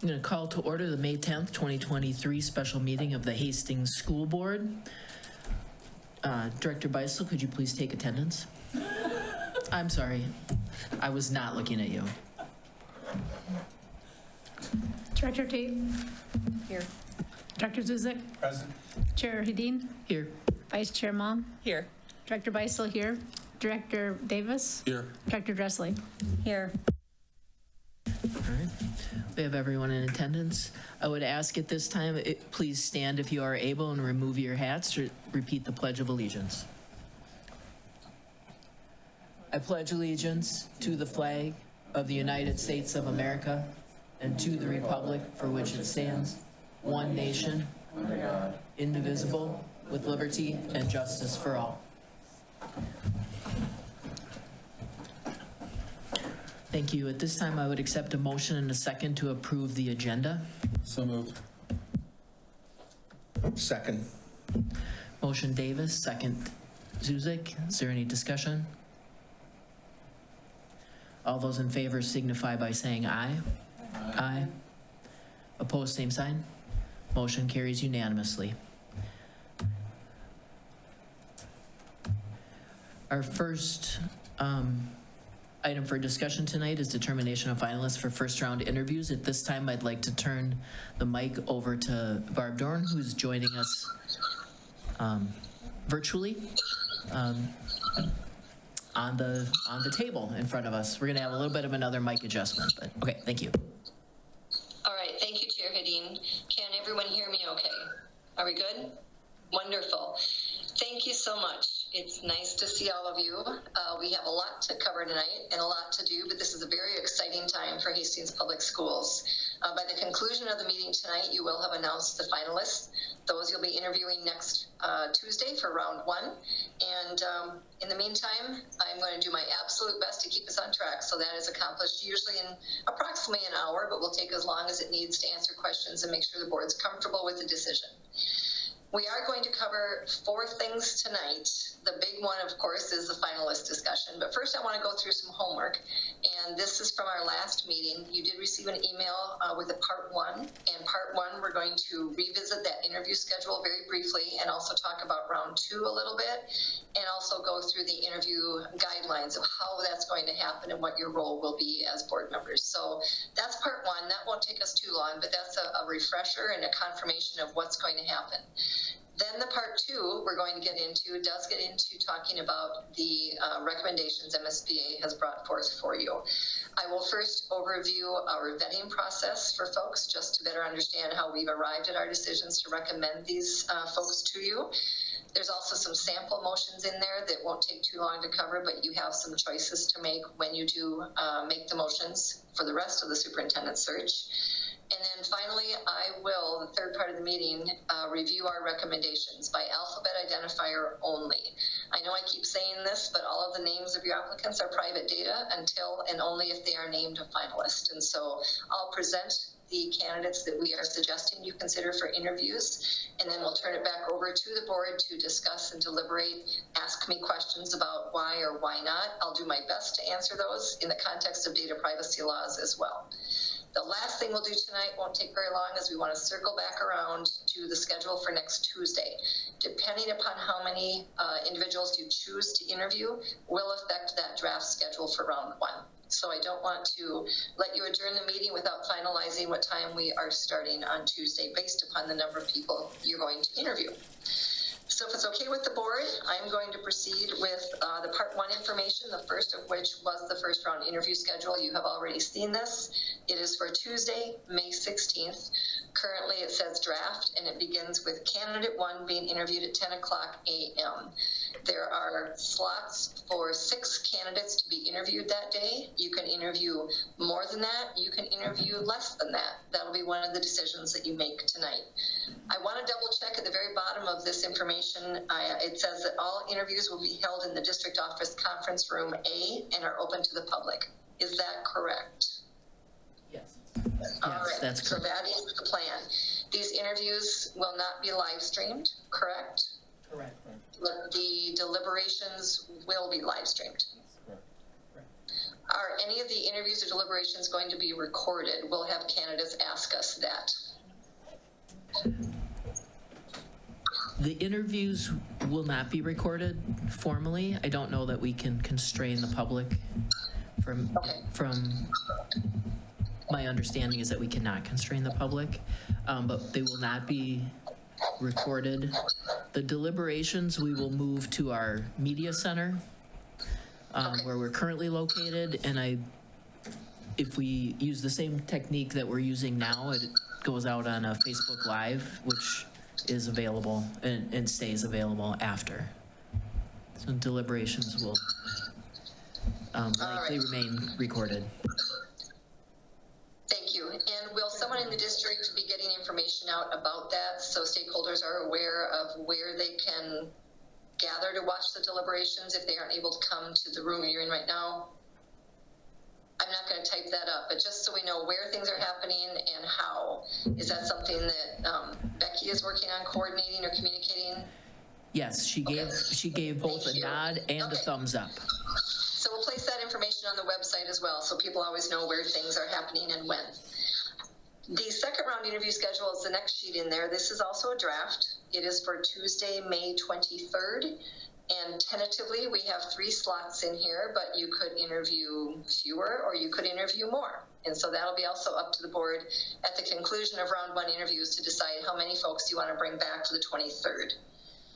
I'm going to call to order the May 10th, 2023 special meeting of the Hastings School Board. Director Beisel, could you please take attendance? I'm sorry, I was not looking at you. Director Tate. Here. Director Zuzik. Present. Chair Hedin. Here. Vice Chair Mom. Here. Director Beisel here. Director Davis. Here. Director Dressley. Here. All right, we have everyone in attendance. I would ask at this time, please stand if you are able and remove your hats to repeat the Pledge of Allegiance. I pledge allegiance to the flag of the United States of America and to the republic for which it stands, one nation, under God, indivisible, with liberty and justice for all. Thank you. At this time, I would accept a motion and a second to approve the agenda. So moved. Second. Motion Davis, second Zuzik. Is there any discussion? All those in favor signify by saying aye. Aye. Opposed, same sign. Motion carries unanimously. Our first item for discussion tonight is determination of finalists for first round interviews. At this time, I'd like to turn the mic over to Barb Dorn, who's joining us virtually on the table in front of us. We're gonna have a little bit of another mic adjustment, but okay, thank you. All right, thank you, Chair Hedin. Can everyone hear me okay? Are we good? Wonderful. Thank you so much. It's nice to see all of you. We have a lot to cover tonight and a lot to do, but this is a very exciting time for Hastings Public Schools. By the conclusion of the meeting tonight, you will have announced the finalists. Those you'll be interviewing next Tuesday for round one. And in the meantime, I'm going to do my absolute best to keep us on track. So that is accomplished usually in approximately an hour, but we'll take as long as it needs to answer questions and make sure the board's comfortable with the decision. We are going to cover 4 things tonight. The big one, of course, is the finalist discussion. But first, I want to go through some homework. And this is from our last meeting. You did receive an email with a part 1. And part 1, we're going to revisit that interview schedule very briefly and also talk about round 2 a little bit. And also go through the interview guidelines of how that's going to happen and what your role will be as board members. So that's part 1. That won't take us too long, but that's a refresher and a confirmation of what's going to happen. Then the part 2 we're going to get into does get into talking about the recommendations MSBA has brought forth for you. I will first overview our vetting process for folks just to better understand how we've arrived at our decisions to recommend these folks to you. There's also some sample motions in there that won't take too long to cover, but you have some choices to make when you do make the motions for the rest of the superintendent search. And then finally, I will, the third part of the meeting, review our recommendations by alphabet identifier only. I know I keep saying this, but all of the names of your applicants are private data until and only if they are named a finalist. And so I'll present the candidates that we are suggesting you consider for interviews, and then we'll turn it back over to the board to discuss and deliberate, ask me questions about why or why not. I'll do my best to answer those in the context of data privacy laws as well. The last thing we'll do tonight won't take very long, as we want to circle back around to the schedule for next Tuesday. Depending upon how many individuals you choose to interview will affect that draft schedule for round 1. So I don't want to let you adjourn the meeting without finalizing what time we are starting on Tuesday based upon the number of people you're going to interview. So if it's okay with the board, I'm going to proceed with the part 1 information, the first of which was the first round interview schedule. You have already seen this. It is for Tuesday, May 16th. Currently it says draft, and it begins with candidate 1 being interviewed at 10 o'clock a.m. There are slots for 6 candidates to be interviewed that day. You can interview more than that. You can interview less than that. That'll be one of the decisions that you make tonight. I want to double check at the very bottom of this information. It says that all interviews will be held in the district office conference room A and are open to the public. Is that correct? Yes. All right. That's correct. So that is the plan. These interviews will not be live streamed, correct? Correct. The deliberations will be live streamed. Correct. Are any of the interviews or deliberations going to be recorded? We'll have candidates ask us that. The interviews will not be recorded formally. I don't know that we can constrain the public from my understanding is that we cannot constrain the public, but they will not be recorded. The deliberations, we will move to our media center where we're currently located, and if we use the same technique that we're using now, it goes out on a Facebook Live, which is available and stays available after. So deliberations will likely remain recorded. Thank you. And will someone in the district be getting information out about that so stakeholders are aware of where they can gather to watch the deliberations if they aren't able to come to the room you're in right now? I'm not going to type that up, but just so we know where things are happening and how. Is that something that Becky is working on coordinating or communicating? Yes, she gave both a nod and a thumbs up. So we'll place that information on the website as well, so people always know where things are happening and when. The second round interview schedule is the next sheet in there. This is also a draft. It is for Tuesday, May 23rd. And tentatively, we have 3 slots in here, but you could interview fewer or you could interview more. And so that'll be also up to the board at the conclusion of round 1 interviews to decide how many folks you want to bring back to the 23rd.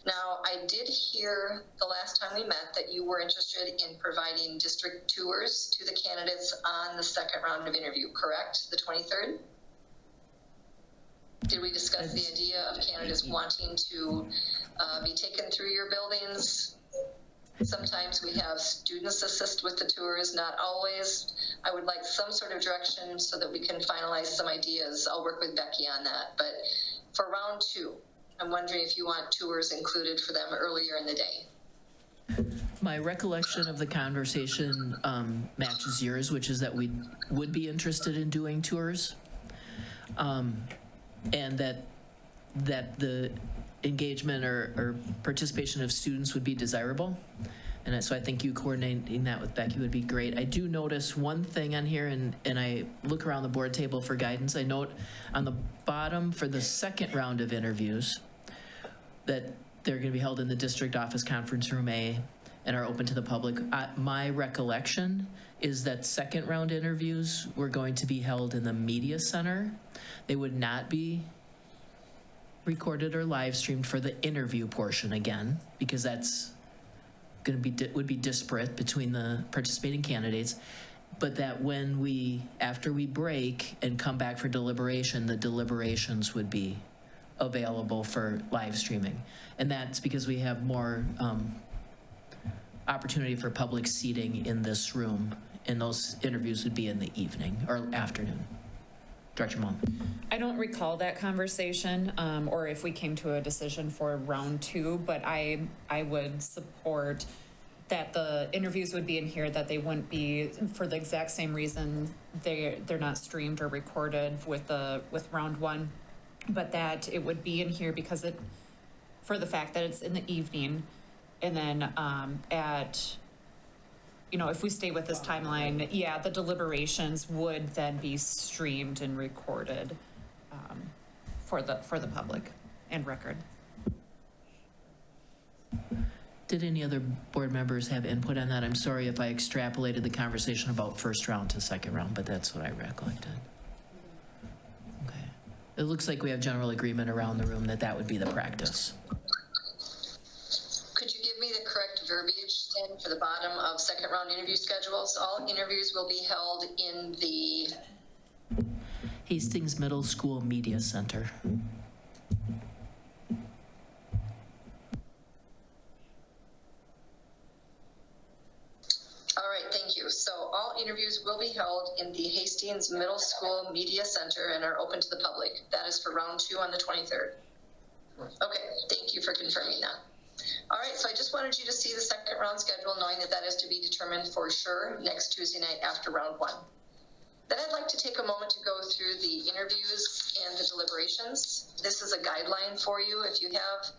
Now, I did hear the last time we met that you were interested in providing district tours to the candidates on the second round of interview, correct? The 23rd? Did we discuss the idea of candidates wanting to be taken through your buildings? Sometimes we have students assist with the tours, not always. I would like some sort of direction so that we can finalize some ideas. I'll work with Becky on that. But for round 2, I'm wondering if you want tours included for them earlier in the day. My recollection of the conversation matches yours, which is that we would be interested in doing tours, and that the engagement or participation of students would be desirable. And so I think you coordinating that with Becky would be great. I do notice one thing on here, and I look around the board table for guidance. I note on the bottom for the second round of interviews that they're going to be held in the district office conference room A and are open to the public. My recollection is that second round interviews were going to be held in the media center. They would not be recorded or live streamed for the interview portion again, because that's going to be would be disparate between the participating candidates. But that after we break and come back for deliberation, the deliberations would be available for live streaming. And that's because we have more opportunity for public seating in this room, and those interviews would be in the evening or afternoon. Director Malm. I don't recall that conversation, or if we came to a decision for round 2, but I would support that the interviews would be in here, that they wouldn't be for the exact same reason they're not streamed or recorded with round 1, but that it would be in here because for the fact that it's in the evening, and then if we stay with this timeline, the deliberations would then be streamed and recorded for the public and record. Did any other board members have input on that? I'm sorry if I extrapolated the conversation about first round to second round, but that's what I recollected. Okay. It looks like we have general agreement around the room that would be the practice. Could you give me the correct verbiage then for the bottom of second round interview schedules? All interviews will be held in the Hastings Middle School Media Center. All right, thank you. So all interviews will be held in the Hastings Middle School Media Center and are open to the public. That is for round 2 on the 23rd. Okay, thank you for confirming that. All right, so I just wanted you to see the second round schedule, knowing that is to be determined for sure next Tuesday night after round 1. Then I'd like to take a moment to go through the interviews and the deliberations. This is a guideline for you. If you have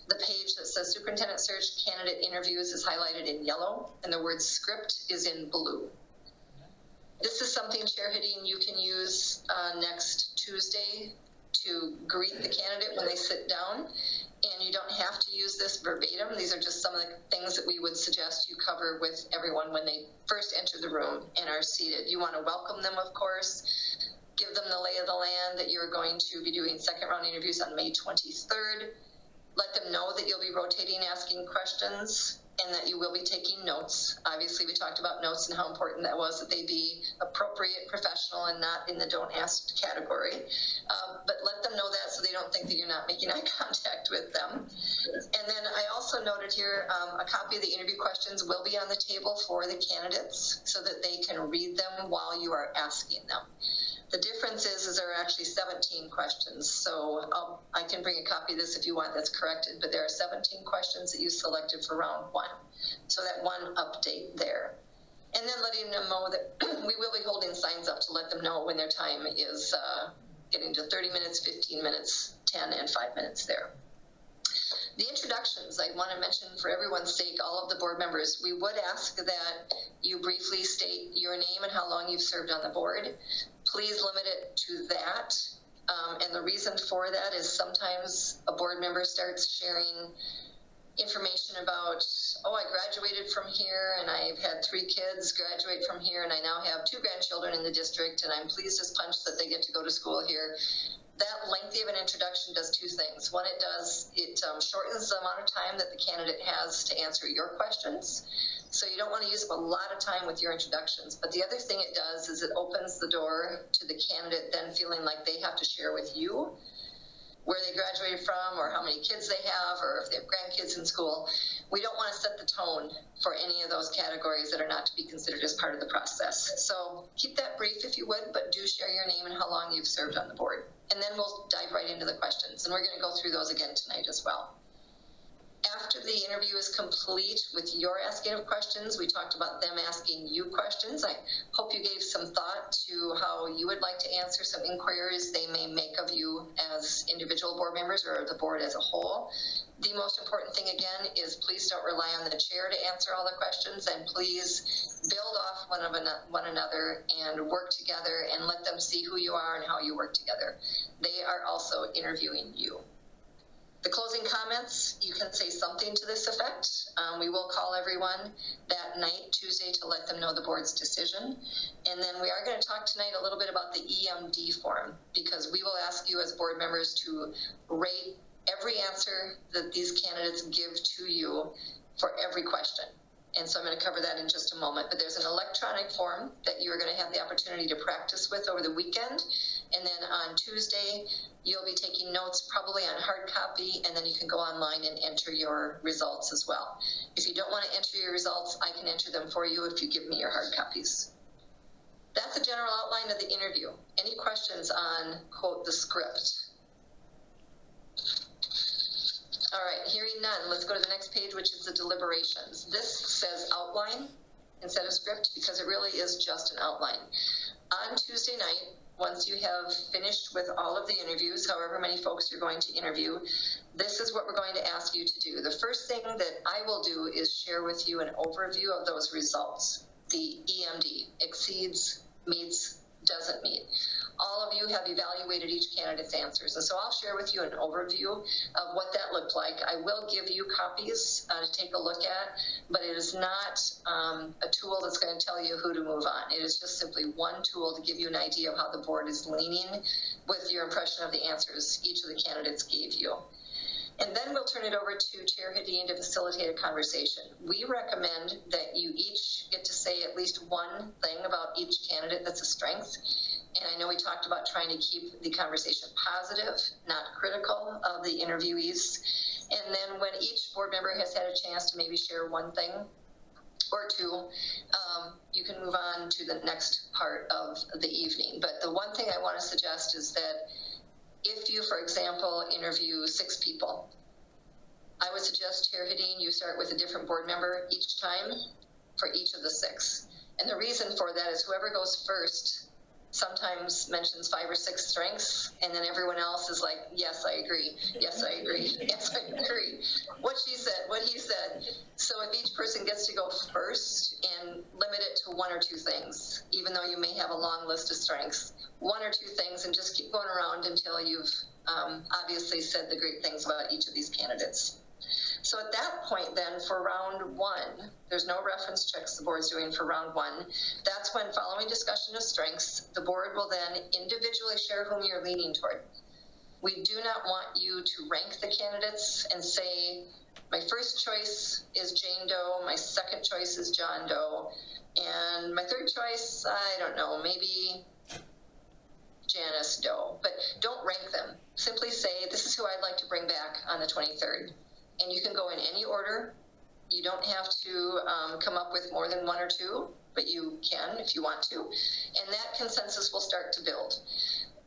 the page that says Superintendent Search Candidate Interviews is highlighted in yellow, and the word script is in blue. This is something, Chair Hedin, you can use next Tuesday to greet the candidate when they sit down. And you don't have to use this verbatim. These are just some of the things that we would suggest you cover with everyone when they first enter the room and are seated. You want to welcome them, of course. Give them the lay of the land that you're going to be doing second round interviews on May 23rd. Let them know that you'll be rotating asking questions and that you will be taking notes. Obviously, we talked about notes and how important that was, that they be appropriate, professional, and not in the don't ask category. But let them know that so they don't think that you're not making eye contact with them. And then I also noted here, a copy of the interview questions will be on the table for the candidates so that they can read them while you are asking them. The difference is there are actually 17 questions. So I can bring a copy of this if you want that's corrected, but there are 17 questions that you selected for round one. So that one update there. And then letting them know that we will be holding signs up to let them know when their time is getting to 30 minutes, 15 minutes, 10, and 5 minutes there. The introductions, I want to mention for everyone's sake, all of the board members, we would ask that you briefly state your name and how long you've served on the board. Please limit it to that. And the reason for that is sometimes a board member starts sharing information about, oh, I graduated from here and I've had 3 kids graduate from here and I now have 2 grandchildren in the district and I'm pleased as punch that they get to go to school here. That lengthy of an introduction does 2 things. One, it shortens the amount of time that the candidate has to answer your questions. So you don't want to use up a lot of time with your introductions. But the other thing it does is it opens the door to the candidate then feeling like they have to share with you where they graduated from or how many kids they have or if they have grandkids in school. We don't want to set the tone for any of those categories that are not to be considered as part of the process. So keep that brief if you would, but do share your name and how long you've served on the board. And then we'll dive right into the questions. And we're going to go through those again tonight as well. After the interview is complete with your asking of questions, we talked about them asking you questions. I hope you gave some thought to how you would like to answer some inquiries they may make of you as individual board members or the board as a whole. The most important thing, again, is please don't rely on the chair to answer all the questions, and please build off one another and work together and let them see who you are and how you work together. They are also interviewing you. The closing comments, you can say something to this effect. We will call everyone that night, Tuesday, to let them know the board's decision. And then we are going to talk tonight a little bit about the EMD form, because we will ask you as board members to rate every answer that these candidates give to you for every question. And so I'm going to cover that in just a moment. But there's an electronic form that you're going to have the opportunity to practice with over the weekend. And then on Tuesday, you'll be taking notes probably on hard copy, and then you can go online and enter your results as well. If you don't want to enter your results, I can enter them for you if you give me your hard copies. That's a general outline of the interview. Any questions on, quote, the script? All right, hearing none, let's go to the next page, which is the deliberations. This says outline instead of script because it really is just an outline. On Tuesday night, once you have finished with all of the interviews, however many folks you're going to interview, this is what we're going to ask you to do. The first thing that I will do is share with you an overview of those results. The EMD, exceeds, meets, doesn't meet. All of you have evaluated each candidate's answers. And so I'll share with you an overview of what that looked like. I will give you copies to take a look at, but it is not a tool that's going to tell you who to move on. It is just simply one tool to give you an idea of how the board is leaning with your impression of the answers each of the candidates gave you. And then we'll turn it over to Chair Hedin to facilitate a conversation. We recommend that you each get to say at least one thing about each candidate that's a strength. And I know we talked about trying to keep the conversation positive, not critical of the interviewees. And then when each board member has had a chance to maybe share one thing or two, you can move on to the next part of the evening. But the one thing I want to suggest is that if you, for example, interview 6 people, I would suggest, Chair Hedin, you start with a different board member each time for each of the 6. And the reason for that is whoever goes first sometimes mentions 5 or 6 strengths, and then everyone else is like, yes, I agree. Yes, I agree. Yes, I agree. What she said, what he said. So if each person gets to go first and limit it to 1 or 2 things, even though you may have a long list of strengths, 1 or 2 things, and just keep going around until you've obviously said the great things about each of these candidates. So at that point then, for round 1, there's no reference checks the board's doing for round 1. That's when, following discussion of strengths, the board will then individually share whom you're leaning toward. We do not want you to rank the candidates and say, my first choice is Jane Doe, my second choice is John Doe, and my third choice, I don't know, maybe Janice Doe. But don't rank them. Simply say, this is who I'd like to bring back on the 23rd. And you can go in any order. You don't have to come up with more than 1 or 2, but you can if you want to. And that consensus will start to build.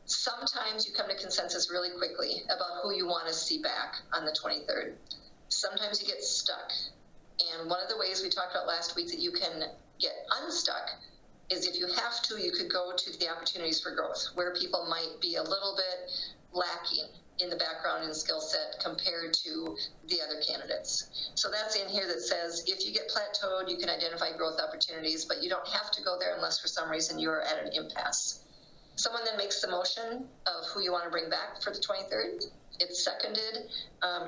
Sometimes you come to consensus really quickly about who you want to see back on the 23rd. Sometimes you get stuck. And one of the ways we talked about last week that you can get unstuck is, if you have to, you could go to the opportunities for growth, where people might be a little bit lacking in the background and skill set compared to the other candidates. So that's in here that says, if you get plateaued, you can identify growth opportunities, but you don't have to go there unless for some reason you're at an impasse. Someone then makes the motion of who you want to bring back for the 23rd. It's seconded.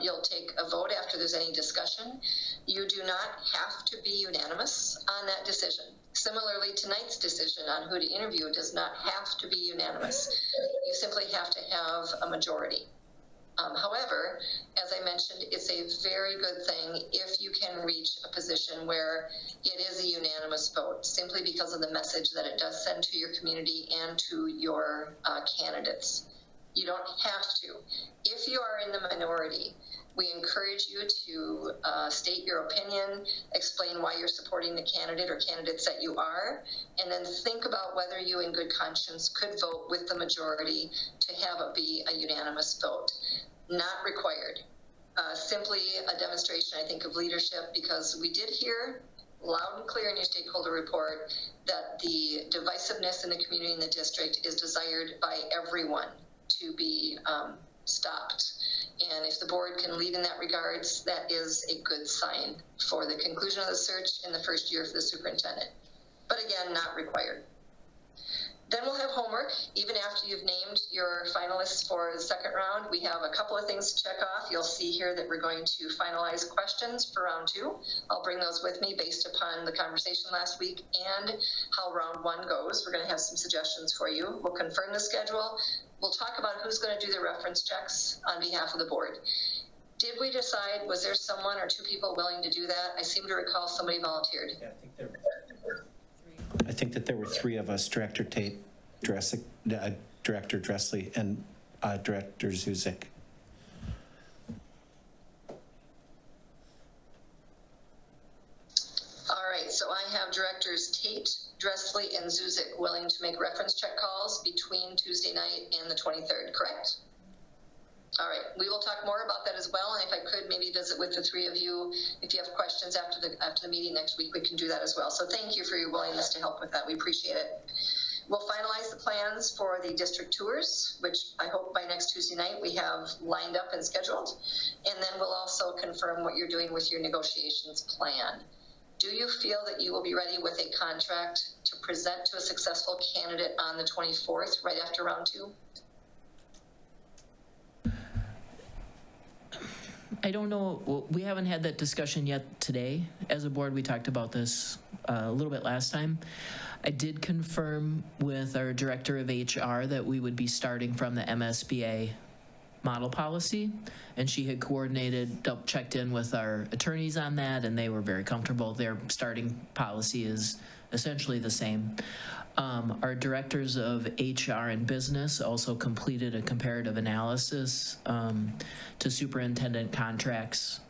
You'll take a vote after there's any discussion. You do not have to be unanimous on that decision. Similarly, tonight's decision on who to interview does not have to be unanimous. You simply have to have a majority. However, as I mentioned, it's a very good thing if you can reach a position where it is a unanimous vote, simply because of the message that it does send to your community and to your candidates. You don't have to. If you are in the minority, we encourage you to state your opinion, explain why you're supporting the candidate or candidates that you are, and then think about whether you in good conscience could vote with the majority to have it be a unanimous vote. Not required. Simply a demonstration, I think, of leadership, because we did hear loud and clear in your stakeholder report that the divisiveness in the community and the district is desired by everyone to be stopped. And if the board can lead in that regards, that is a good sign for the conclusion of the search in the first year for the superintendent. But again, not required. Then we'll have homework. Even after you've named your finalists for the second round, we have a couple of things to check off. You'll see here that we're going to finalize questions for round 2. I'll bring those with me based upon the conversation last week and how round 1 goes. We're going to have some suggestions for you. We'll confirm the schedule. We'll talk about who's going to do the reference checks on behalf of the board. Did we decide, was there someone or 2 people willing to do that? I seem to recall somebody volunteered. Yeah, I think that there were 3 of us, Director Tate, Director Dressley, and Director Zuzik. All right, so I have Directors Tate, Dressley, and Zuzik willing to make reference check calls between Tuesday night and the 23rd, correct? All right, we will talk more about that as well, and if I could maybe visit with the 3 of you. If you have questions after the meeting next week, we can do that as well. So thank you for your willingness to help with that. We appreciate it. We'll finalize the plans for the district tours, which I hope by next Tuesday night we have lined up and scheduled. And then we'll also confirm what you're doing with your negotiations plan. Do you feel that you will be ready with a contract to present to a successful candidate on the 24th, right after round 2? I don't know. Well, we haven't had that discussion yet today. As a board, we talked about this a little bit last time. I did confirm with our director of HR that we would be starting from the MSBA model policy, and she had coordinated, checked in with our attorneys on that, and they were very comfortable. Their starting policy is essentially the same. Our directors of HR and business also completed a comparative analysis to superintendent contracts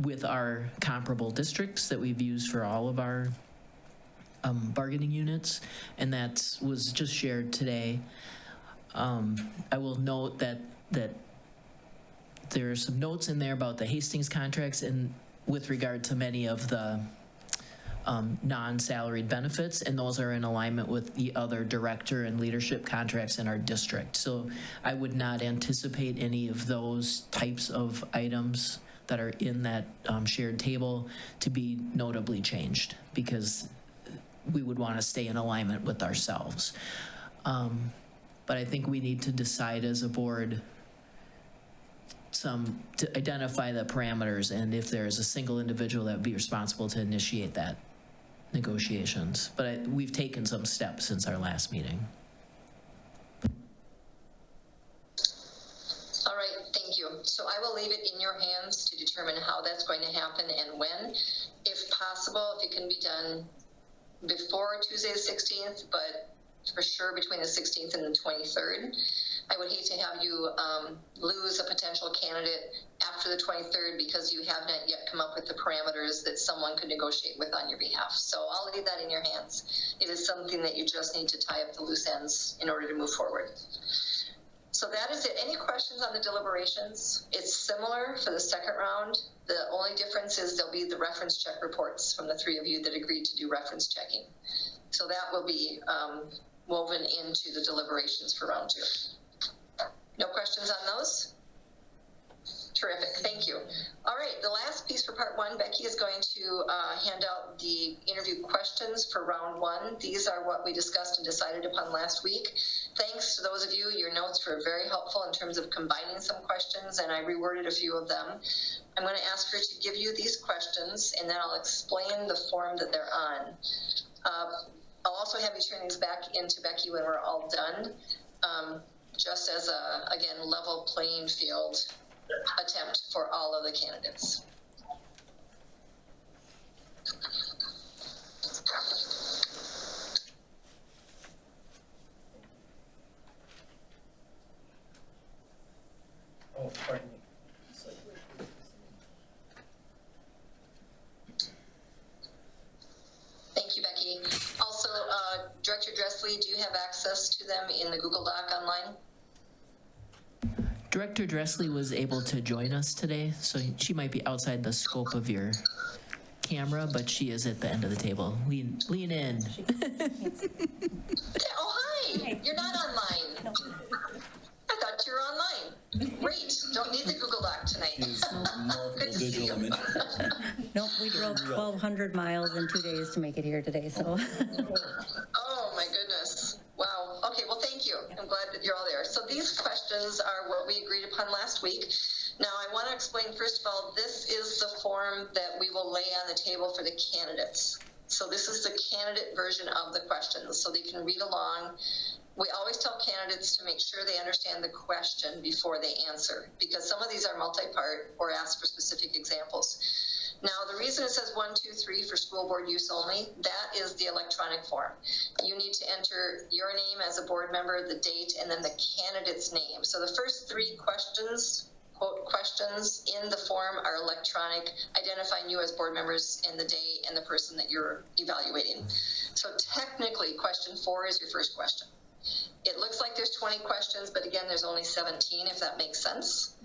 with our comparable districts that we've used for all of our bargaining units, and that was just shared today. I will note that there are some notes in there about the Hastings contracts, and with regard to many of the non-salaried benefits, and those are in alignment with the other director and leadership contracts in our district. So I would not anticipate any of those types of items that are in that shared table to be notably changed, because we would want to stay in alignment with ourselves. But I think we need to decide as a board to identify the parameters, and if there's a single individual that would be responsible to initiate that negotiations. But we've taken some steps since our last meeting. All right, thank you. So I will leave it in your hands to determine how that's going to happen and when. If possible, if it can be done before Tuesday the 16th, but for sure between the 16th and the 23rd. I would hate to have you lose a potential candidate after the 23rd because you have not yet come up with the parameters that someone could negotiate with on your behalf. So I'll leave that in your hands. It is something that you just need to tie up the loose ends in order to move forward. So that is it. Any questions on the deliberations? It's similar for the second round. The only difference is there'll be the reference check reports from the three of you that agreed to do reference checking. So that will be woven into the deliberations for round 2. No questions on those? Terrific, thank you. All right, the last piece for part 1, Becky is going to hand out the interview questions for round 1. These are what we discussed and decided upon last week. Thanks to those of you, your notes were very helpful in terms of combining some questions, and I reworded a few of them. I'm going to ask her to give you these questions, and then I'll explain the form that they're on. I'll also have you turn these back into Becky when we're all done, just as a, again, level playing field attempt for all of the candidates. Oh, pardon me. Thank you, Becky. Also, Director Dressley, do you have access to them in the Google Doc online? Director Dressley was able to join us today, so she might be outside the scope of your camera, but she is at the end of the table. Lean in. Oh, hi. You're not online. I thought you were online. Great. Don't need the Google Doc tonight. Good to see you. Nope, we drove 1,200 miles in 2 days to make it here today, so. Oh, my goodness. Wow. Okay, well, thank you. I'm glad that you're all there. So these questions are what we agreed upon last week. Now, I want to explain, first of all, this is the form that we will lay on the table for the candidates. So this is the candidate version of the questions, so they can read along. We always tell candidates to make sure they understand the question before they answer, because some of these are multi-part or ask for specific examples. Now, the reason it says 1, 2, 3 for school board use only, that is the electronic form. You need to enter your name as a board member, the date, and then the candidate's name. So the first 3 questions, quote, questions in the form are electronic, identifying you as board members and the day and the person that you're evaluating. So technically, question 4 is your first question. It looks like there's 20 questions, but again, there's only 17, if that makes sense.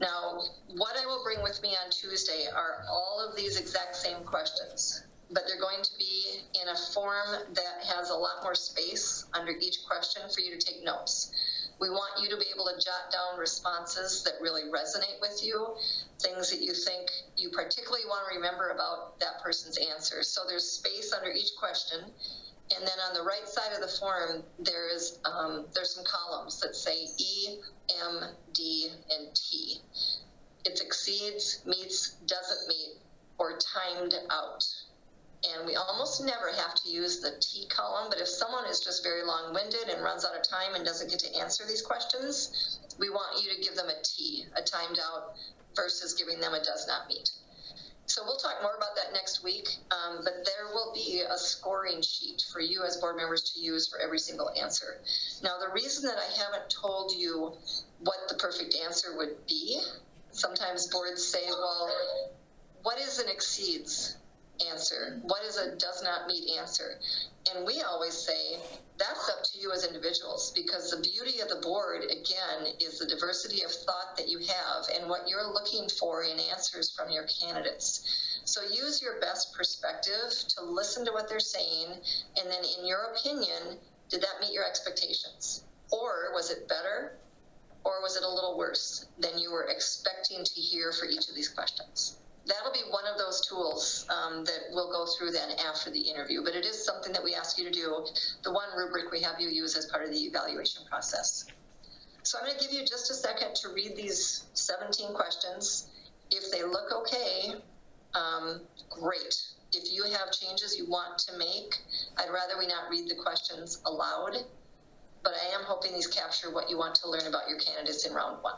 Now, what I will bring with me on Tuesday are all of these exact same questions, but they're going to be in a form that has a lot more space under each question for you to take notes. We want you to be able to jot down responses that really resonate with you, things that you think you particularly want to remember about that person's answer. So there's space under each question. And then on the right side of the form, there's some columns that say E, M, D, and T. It exceeds, meets, doesn't meet, or timed out. And we almost never have to use the T column, but if someone is just very long-winded and runs out of time and doesn't get to answer these questions, we want you to give them a T, a timed out, versus giving them a does not meet. So we'll talk more about that next week, but there will be a scoring sheet for you as board members to use for every single answer. Now, the reason that I haven't told you what the perfect answer would be, sometimes boards say, well, what is an exceeds answer? What is a does not meet answer? And we always say, that's up to you as individuals, because the beauty of the board, again, is the diversity of thought that you have and what you're looking for in answers from your candidates. So use your best perspective to listen to what they're saying, and then in your opinion, did that meet your expectations? Or was it better? Or was it a little worse than you were expecting to hear for each of these questions? That'll be one of those tools that we'll go through then after the interview, but it is something that we ask you to do, the one rubric we have you use as part of the evaluation process. So I'm going to give you just a second to read these 17 questions. If they look okay, great. If you have changes you want to make, I'd rather we not read the questions aloud, but I am hoping these capture what you want to learn about your candidates in round one.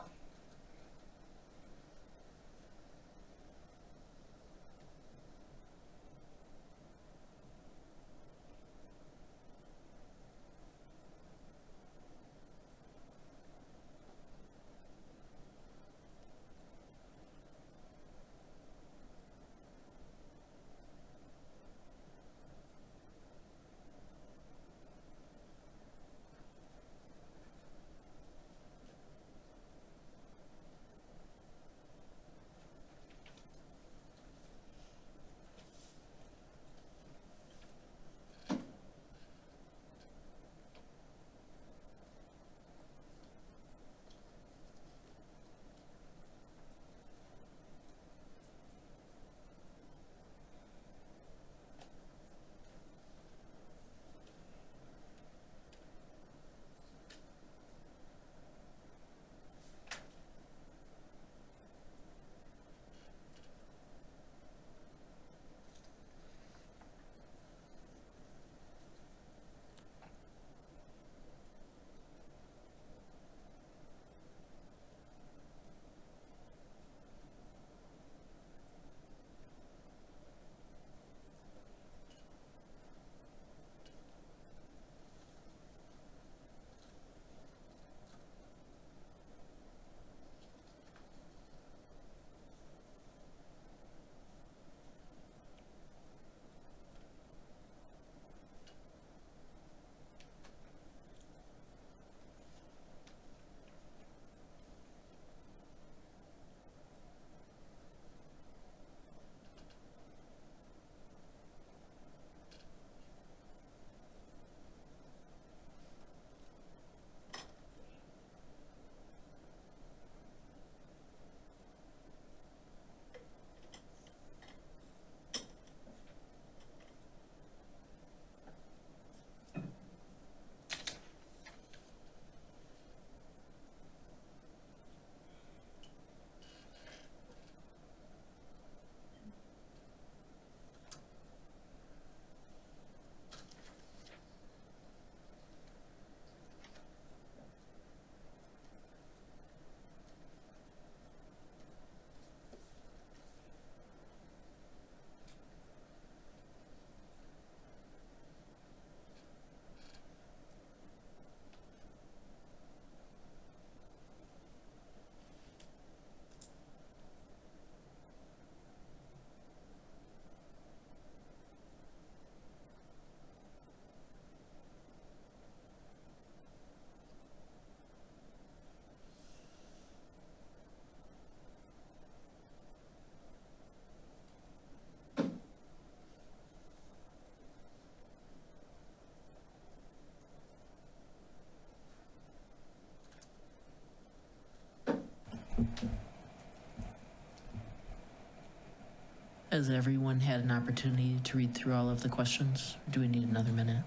Has everyone had an opportunity to read through all of the questions? Do we need another minute?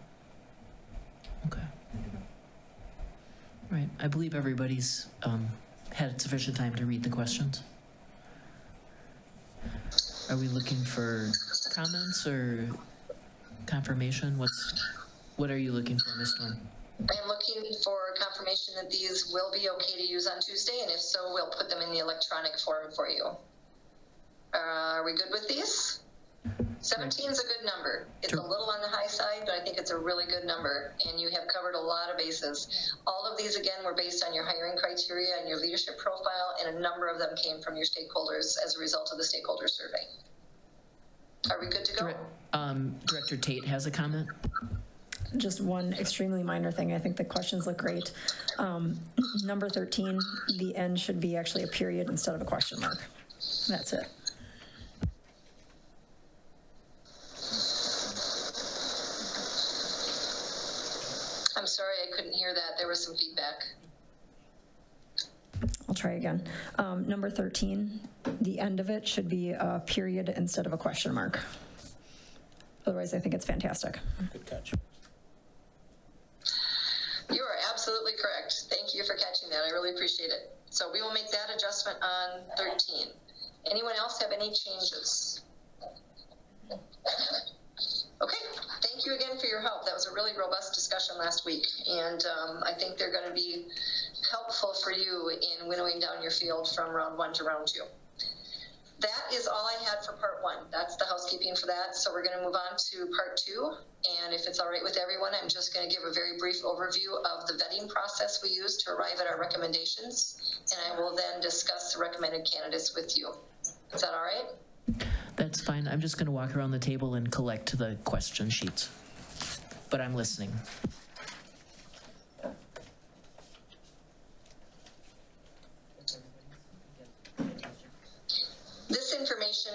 Okay. Right, I believe everybody's had sufficient time to read the questions. Are we looking for comments or confirmation? What are you looking for, Ms. Storm? I am looking for confirmation that these will be okay to use on Tuesday, and if so, we'll put them in the electronic form for you. Are we good with these? 17 is a good number. It's Sure. a little on the high side, but I think it's a really good number, and you have covered a lot of bases. All of these, again, were based on your hiring criteria and your leadership profile, and a number of them came from your stakeholders as a result of the stakeholder survey. Are we good to go? Director Tate has a comment. Just one extremely minor thing. I think the questions look great. Number 13, the end should be actually a period instead of a question mark. That's it. I'm sorry, I couldn't hear that. There was some feedback. I'll try again. Number 13, the end of it should be a period instead of a question mark. Otherwise, I think it's fantastic. Good catch. You are absolutely correct. Thank you for catching that. I really appreciate it. So we will make that adjustment on 13. Anyone else have any changes? Okay, thank you again for your help. That was a really robust discussion last week, and I think they're going to be helpful for you in winnowing down your field from round 1 to round 2. That is all I had for part 1. That's the housekeeping for that. So we're going to move on to part 2. And if it's all right with everyone, I'm just going to give a very brief overview of the vetting process we use to arrive at our recommendations. And I will then discuss the recommended candidates with you. Is that all right? That's fine. I'm just going to walk around the table and collect the question sheets. But I'm listening. This information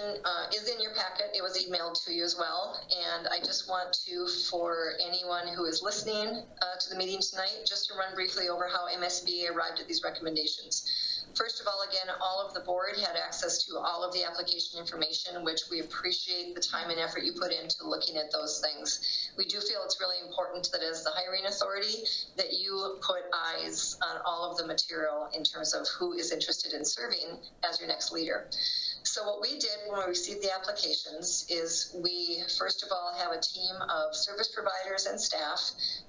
is in your packet. It was emailed to you as well. And I just want to, for anyone who is listening to the meeting tonight, just to run briefly over how MSBA arrived at these recommendations. First of all, again, all of the board had access to all of the application information, which we appreciate the time and effort you put into looking at those things. We do feel it's really important that as the hiring authority, that you put eyes on all of the material in terms of who is interested in serving as your next leader. So what we did when we received the applications is we, first of all, have a team of service providers and staff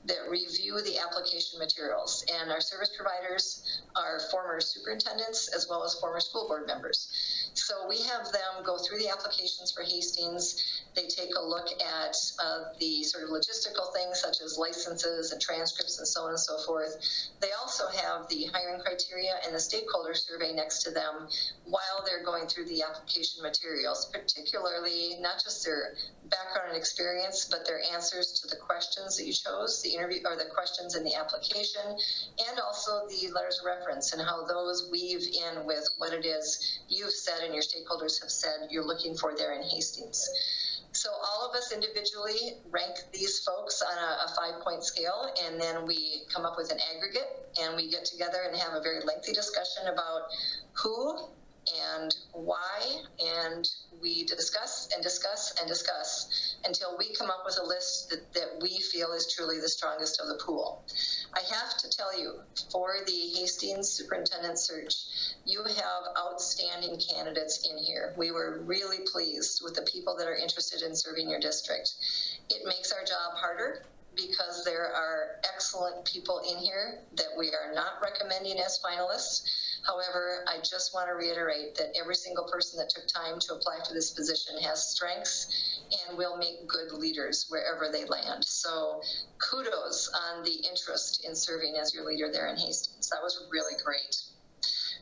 that review the application materials. And our service providers are former superintendents as well as former school board members. So we have them go through the applications for Hastings. They take a look at the sort of logistical things such as licenses and transcripts and so on and so forth. They also have the hiring criteria and the stakeholder survey next to them while they're going through the application materials, particularly not just their background and experience, but their answers to the questions that you chose, the interview or the questions in the application, and also the letters of reference and how those weave in with what it is you've said and your stakeholders have said you're looking for there in Hastings. So all of us individually rank these folks on a 5-point scale, and then we come up with an aggregate, and we get together and have a very lengthy discussion about who and why, and we discuss and discuss and discuss until we come up with a list that we feel is truly the strongest of the pool. I have to tell you, for the Hastings superintendent search, you have outstanding candidates in here. We were really pleased with the people that are interested in serving your district. It makes our job harder because there are excellent people in here that we are not recommending as finalists. However, I just want to reiterate that every single person that took time to apply for this position has strengths and will make good leaders wherever they land. So kudos on the interest in serving as your leader there in Hastings. That was really great.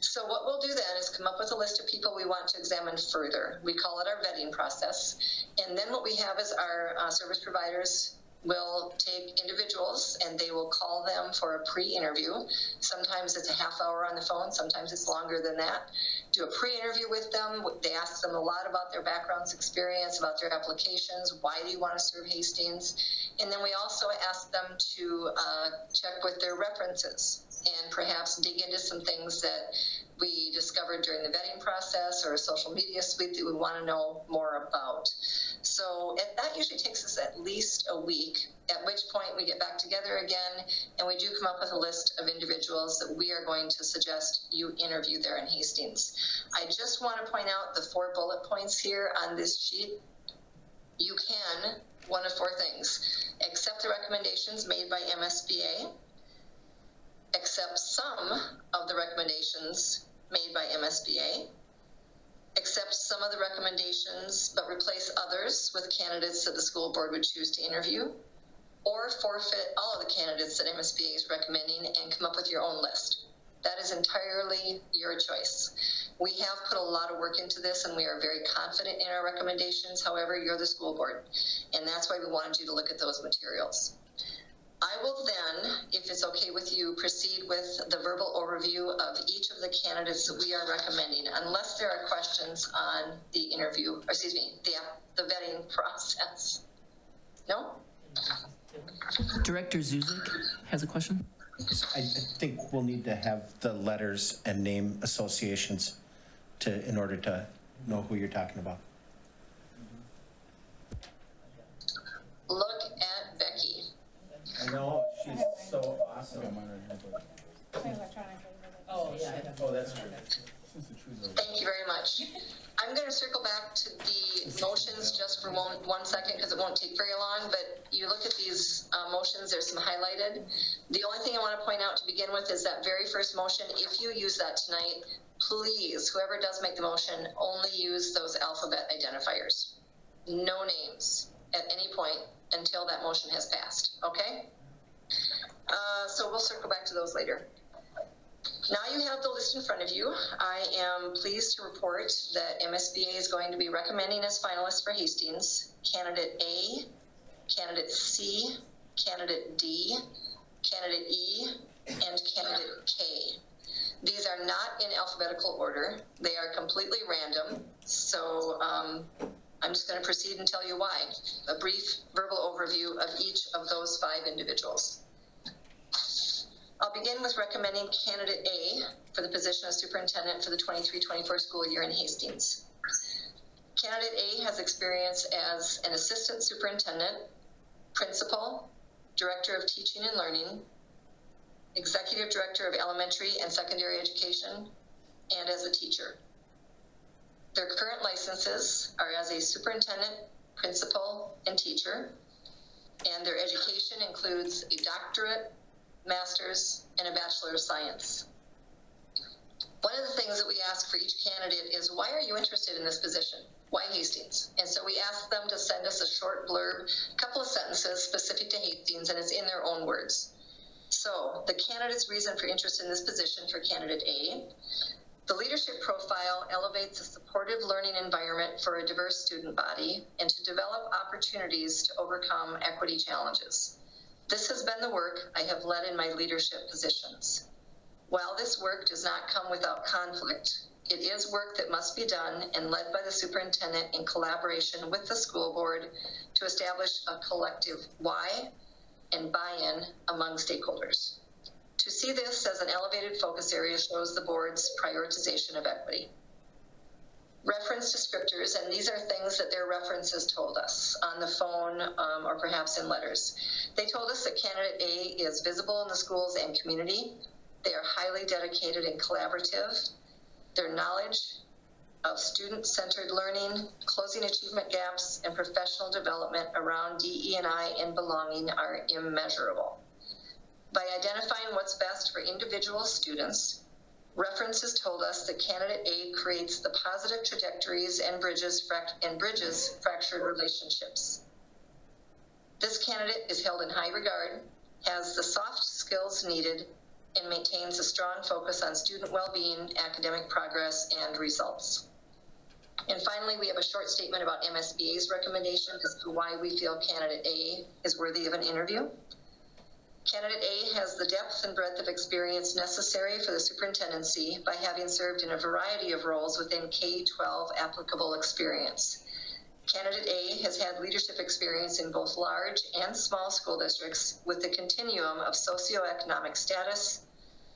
So what we'll do then is come up with a list of people we want to examine further. We call it our vetting process. And then what we have is our service providers will take individuals and they will call them for a pre-interview. Sometimes it's a half hour on the phone, sometimes it's longer than that. Do a pre-interview with them. They ask them a lot about their backgrounds, experience, about their applications. Why do you want to serve Hastings? And then we also ask them to check with their references and perhaps dig into some things that we discovered during the vetting process or a social media suite that we want to know more about. So that usually takes us at least a week, at which point we get back together again and we do come up with a list of individuals that we are going to suggest you interview there in Hastings. I just want to point out the 4 bullet points here on this sheet. You can, one of 4 things, accept the recommendations made by MSBA, accept some of the recommendations made by MSBA, accept some of the recommendations but replace others with candidates that the school board would choose to interview, or forfeit all of the candidates that MSBA is recommending and come up with your own list. That is entirely your choice. We have put a lot of work into this and we are very confident in our recommendations. However, you're the school board, and that's why we wanted you to look at those materials. I will then, if it's okay with you, proceed with the verbal overview of each of the candidates that we are recommending, unless there are questions on the interview, or excuse me, the vetting process. No? Director Zuzik has a question. I think we'll need to have the letters and name associations in order to know who you're talking about. Look at Becky. I know, she's so awesome. Oh, yeah. Oh, that's true. Thank you very much. I'm going to circle back to the motions just for one second because it won't take very long, but you look at these motions, there's some highlighted. The only thing I want to point out to begin with is that very first motion. If you use that tonight, please, whoever does make the motion, only use those alphabet identifiers. No names at any point until that motion has passed, okay? So we'll circle back to those later. Now you have the list in front of you. I am pleased to report that MSBA is going to be recommending as finalists for Hastings candidate A, candidate C, candidate D, candidate E, and candidate K. These are not in alphabetical order. They are completely random. So I'm just going to proceed and tell you why. A brief verbal overview of each of those 5 individuals. I'll begin with recommending candidate A for the position of superintendent for the 23-24 school year in Hastings. Candidate A has experience as an assistant superintendent, principal, director of teaching and learning, executive director of elementary and secondary education, and as a teacher. Their current licenses are as a superintendent, principal, and teacher, and their education includes a doctorate, master's, and a bachelor of science. One of the things that we ask for each candidate is, why are you interested in this position? Why Hastings? And so we ask them to send us a short blurb, a couple of sentences specific to Hastings, and it's in their own words. So the candidate's reason for interest in this position for candidate A: the leadership profile elevates a supportive learning environment for a diverse student body and to develop opportunities to overcome equity challenges. This has been the work I have led in my leadership positions. While this work does not come without conflict, it is work that must be done and led by the superintendent in collaboration with the school board to establish a collective why and buy-in among stakeholders. To see this as an elevated focus area shows the board's prioritization of equity. Reference descriptors, and these are things that their references told us on the phone or perhaps in letters. They told us that candidate A is visible in the schools and community. They are highly dedicated and collaborative. Their knowledge of student-centered learning, closing achievement gaps, and professional development around DE&I and belonging are immeasurable. By identifying what's best for individual students, references told us that candidate A creates the positive trajectories and bridges fractured relationships. This candidate is held in high regard, has the soft skills needed, and maintains a strong focus on student well-being, academic progress, and results. And finally, we have a short statement about MSBA's recommendation as to why we feel candidate A is worthy of an interview. Candidate A has the depth and breadth of experience necessary for the superintendency by having served in a variety of roles within K-12 applicable experience. Candidate A has had leadership experience in both large and small school districts with the continuum of socioeconomic status.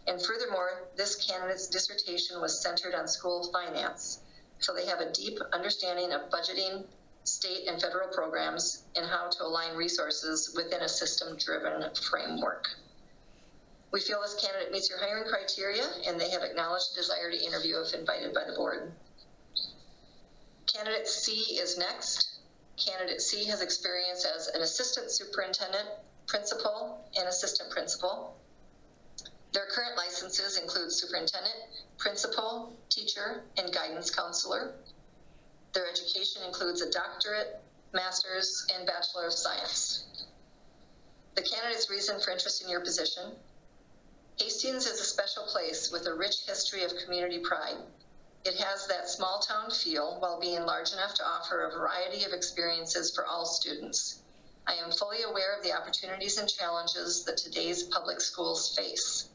And furthermore, this candidate's dissertation was centered on school finance. So they have a deep understanding of budgeting, state and federal programs, and how to align resources within a system-driven framework. We feel this candidate meets your hiring criteria, and they have acknowledged a desire to interview if invited by the board. Candidate C is next. Candidate C has experience as an assistant superintendent, principal, and assistant principal. Their current licenses include superintendent, principal, teacher, and guidance counselor. Their education includes a doctorate, master's, and bachelor of science. The candidate's reason for interest in your position: Hastings is a special place with a rich history of community pride. It has that small town feel while being large enough to offer a variety of experiences for all students. I am fully aware of the opportunities and challenges that today's public schools face.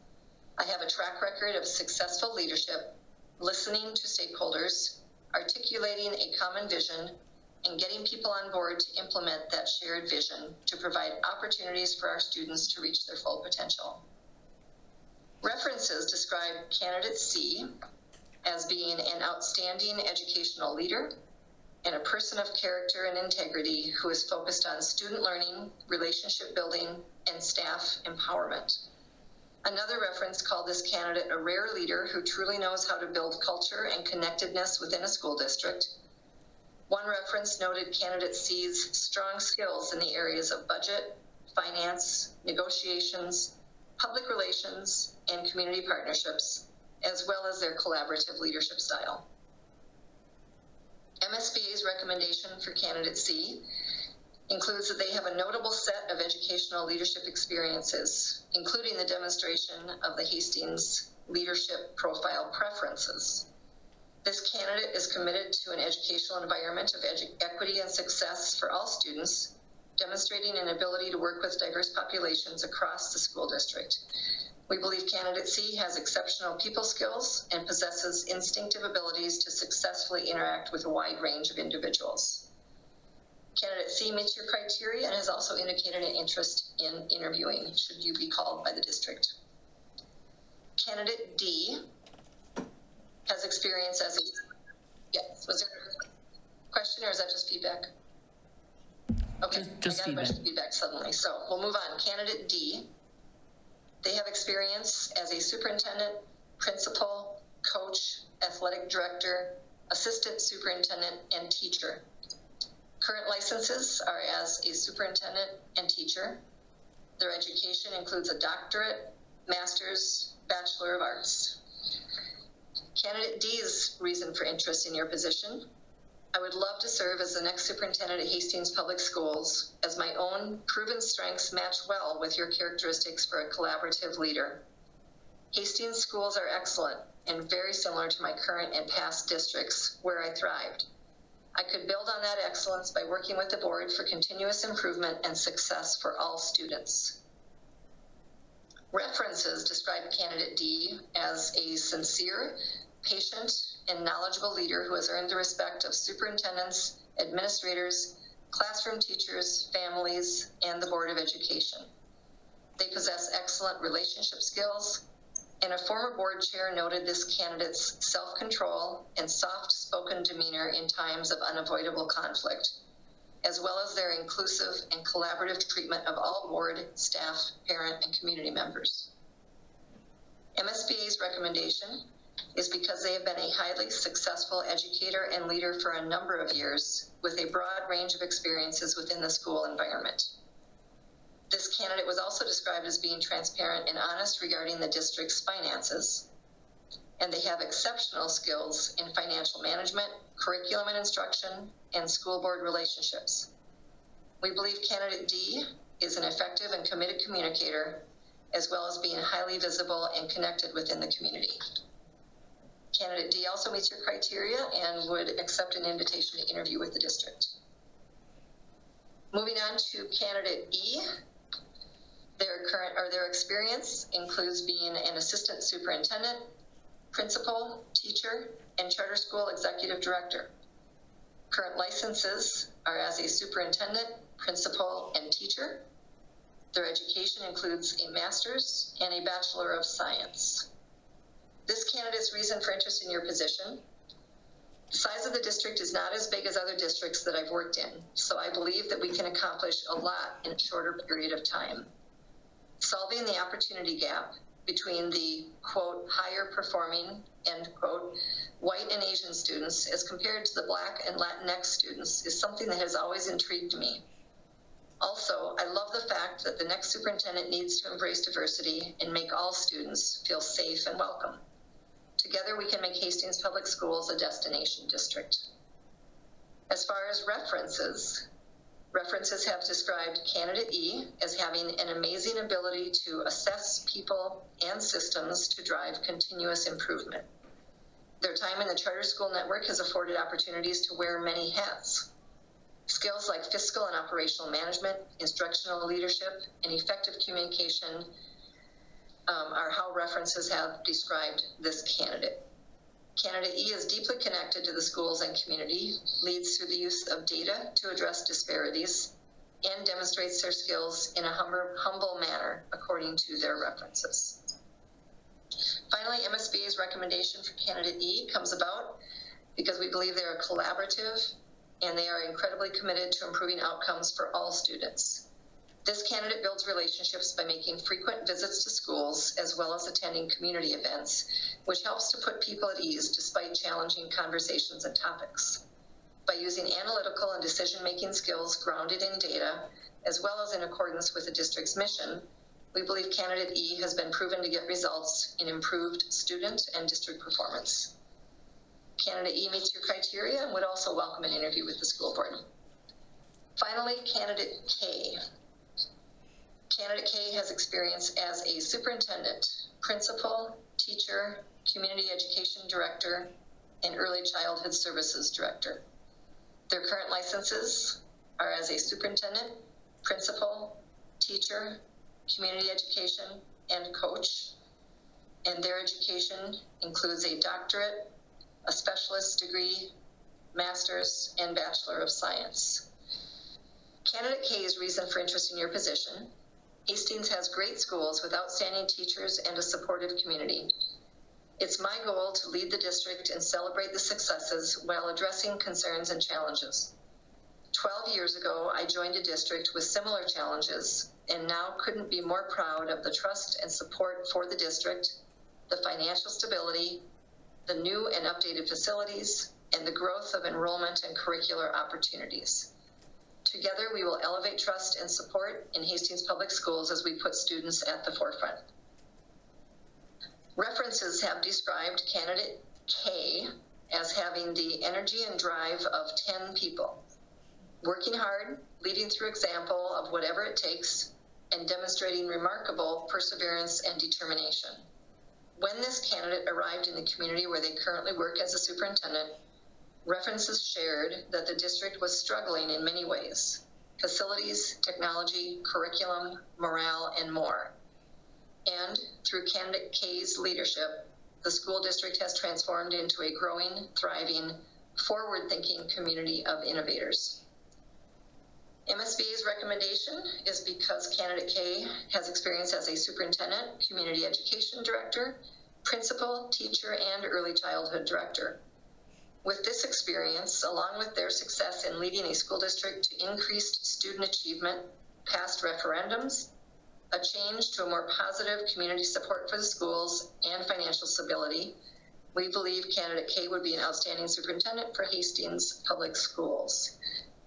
I have a track record of successful leadership, listening to stakeholders, articulating a common vision, and getting people on board to implement that shared vision to provide opportunities for our students to reach their full potential. References describe candidate C as being an outstanding educational leader and a person of character and integrity who is focused on student learning, relationship building, and staff empowerment. Another reference called this candidate a rare leader who truly knows how to build culture and connectedness within a school district. One reference noted candidate C's strong skills in the areas of budget, finance, negotiations, public relations, and community partnerships, as well as their collaborative leadership style. MSBA's recommendation for candidate C includes that they have a notable set of educational leadership experiences, including the demonstration of the Hastings leadership profile preferences. This candidate is committed to an educational environment of equity and success for all students, demonstrating an ability to work with diverse populations across the school district. We believe candidate C has exceptional people skills and possesses instinctive abilities to successfully interact with a wide range of individuals. Candidate C meets your criteria and has also indicated an interest in interviewing, should you be called by the district. Candidate D has experience as a, yes, was there a question or is that just feedback? Okay, Just I got a bunch of feedback suddenly, so we'll move on. Candidate D, they have experience as a superintendent, principal, coach, athletic director, assistant superintendent, and teacher. Current licenses are as a superintendent and teacher. Their education includes a doctorate, master's, Bachelor of Arts. Candidate D's reason for interest in your position: I would love to serve as the next superintendent at Hastings Public Schools, as my own proven strengths match well with your characteristics for a collaborative leader. Hastings schools are excellent and very similar to my current and past districts where I thrived. I could build on that excellence by working with the board for continuous improvement and success for all students. References describe candidate D as a sincere, patient, and knowledgeable leader who has earned the respect of superintendents, administrators, classroom teachers, families, and the Board of Education. They possess excellent relationship skills, and a former board chair noted this candidate's self-control and soft-spoken demeanor in times of unavoidable conflict, as well as their inclusive and collaborative treatment of all board, staff, parent, and community members. MSBA's recommendation is because they have been a highly successful educator and leader for a number of years with a broad range of experiences within the school environment. This candidate was also described as being transparent and honest regarding the district's finances, and they have exceptional skills in financial management, curriculum and instruction, and school board relationships. We believe candidate D is an effective and committed communicator, as well as being highly visible and connected within the community. Candidate D also meets your criteria and would accept an invitation to interview with the district. Moving on to candidate E, their experience includes being an assistant superintendent, principal, teacher, and charter school executive director. Current licenses are as a superintendent, principal, and teacher. Their education includes a master's and a Bachelor of Science. This candidate's reason for interest in your position: the size of the district is not as big as other districts that I've worked in, so I believe that we can accomplish a lot in a shorter period of time. Solving the opportunity gap between the, quote, higher performing, end quote, white and Asian students as compared to the Black and Latinx students is something that has always intrigued me. Also, I love the fact that the next superintendent needs to embrace diversity and make all students feel safe and welcome. Together, we can make Hastings Public Schools a destination district. As far as references have described candidate E as having an amazing ability to assess people and systems to drive continuous improvement. Their time in the charter school network has afforded opportunities to wear many hats. Skills like fiscal and operational management, instructional leadership, and effective communication are how references have described this candidate. Candidate E is deeply connected to the schools and community, leads through the use of data to address disparities, and demonstrates their skills in a humble manner according to their references. Finally, MSBA's recommendation for candidate E comes about because we believe they are collaborative and they are incredibly committed to improving outcomes for all students. This candidate builds relationships by making frequent visits to schools as well as attending community events, which helps to put people at ease despite challenging conversations and topics. By using analytical and decision-making skills grounded in data, as well as in accordance with the district's mission, we believe candidate E has been proven to get results in improved student and district performance. Candidate E meets your criteria and would also welcome an interview with the school board. Finally, candidate K. Candidate K has experience as a superintendent, principal, teacher, community education director, and early childhood services director. Their current licenses are as a superintendent, principal, teacher, community education, and coach. And their education includes a doctorate, a specialist degree, master's, and Bachelor of Science. Candidate K's reason for interest in your position: Hastings has great schools with outstanding teachers and a supportive community. It's my goal to lead the district and celebrate the successes while addressing concerns and challenges. 12 years ago, I joined a district with similar challenges and now couldn't be more proud of the trust and support for the district, the financial stability, the new and updated facilities, and the growth of enrollment and curricular opportunities. Together, we will elevate trust and support in Hastings Public Schools as we put students at the forefront. References have described candidate K as having the energy and drive of 10 people, working hard, leading through example of whatever it takes, and demonstrating remarkable perseverance and determination. When this candidate arrived in the community where they currently work as a superintendent, references shared that the district was struggling in many ways: facilities, technology, curriculum, morale, and more. And through candidate K's leadership, the school district has transformed into a growing, thriving, forward-thinking community of innovators. MSBA's recommendation is because candidate K has experience as a superintendent, community education director, principal, teacher, and early childhood director. With this experience, along with their success in leading a school district to increased student achievement, past referendums, a change to a more positive community support for the schools, and financial stability, we believe candidate K would be an outstanding superintendent for Hastings Public Schools.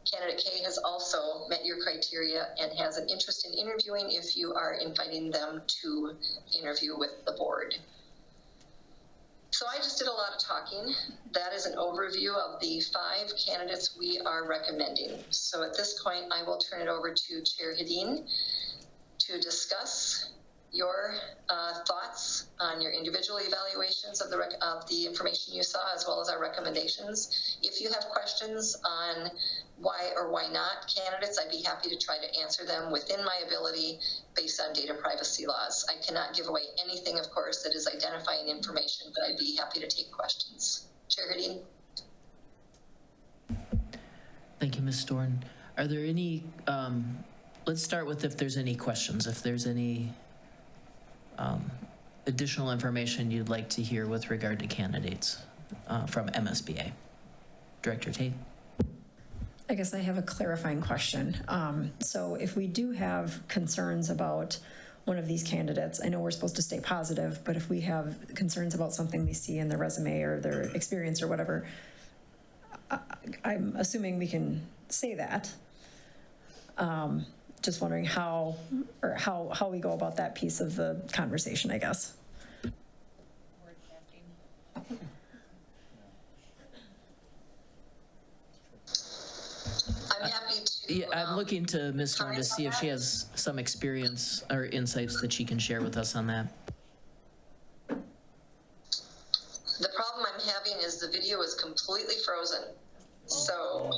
Candidate K has also met your criteria and has an interest in interviewing if you are inviting them to interview with the board. So I just did a lot of talking. That is an overview of the 5 candidates we are recommending. So at this point, I will turn it over to Chair Hedin to discuss your thoughts on your individual evaluations of the information you saw, as well as our recommendations. If you have questions on why or why not candidates, I'd be happy to try to answer them within my ability based on data privacy laws. I cannot give away anything, of course, that is identifying information, but I'd be happy to take questions. Chair Hedin. Thank you, Ms. Storn. Are there any, let's start with if there's any questions, if there's any additional information you'd like to hear with regard to candidates from MSBA. Director Tate. I guess I have a clarifying question. So if we do have concerns about one of these candidates, I know we're supposed to stay positive, but if we have concerns about something we see in their resume or their experience or whatever, I'm assuming we can say that. Just wondering how we go about that piece of the conversation, I guess. I'm happy to. Yeah, I'm looking to Ms. Storn to see if she has some experience or insights that she can share with us on that. The problem I'm having is the video is completely frozen. So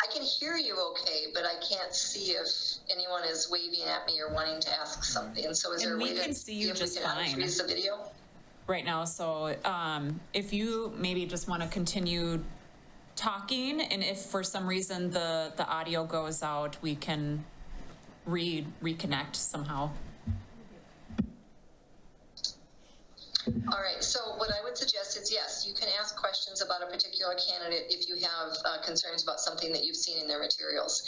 I can hear you okay, but I can't see if anyone is waving at me or wanting to ask something. So is there a way to we can see you see if just we can fine. unfreeze the video? right now, so if you maybe just want to continue talking, and if for some reason the audio goes out, we can reconnect somehow. All right, so what I would suggest is, yes, you can ask questions about a particular candidate if you have concerns about something that you've seen in their materials.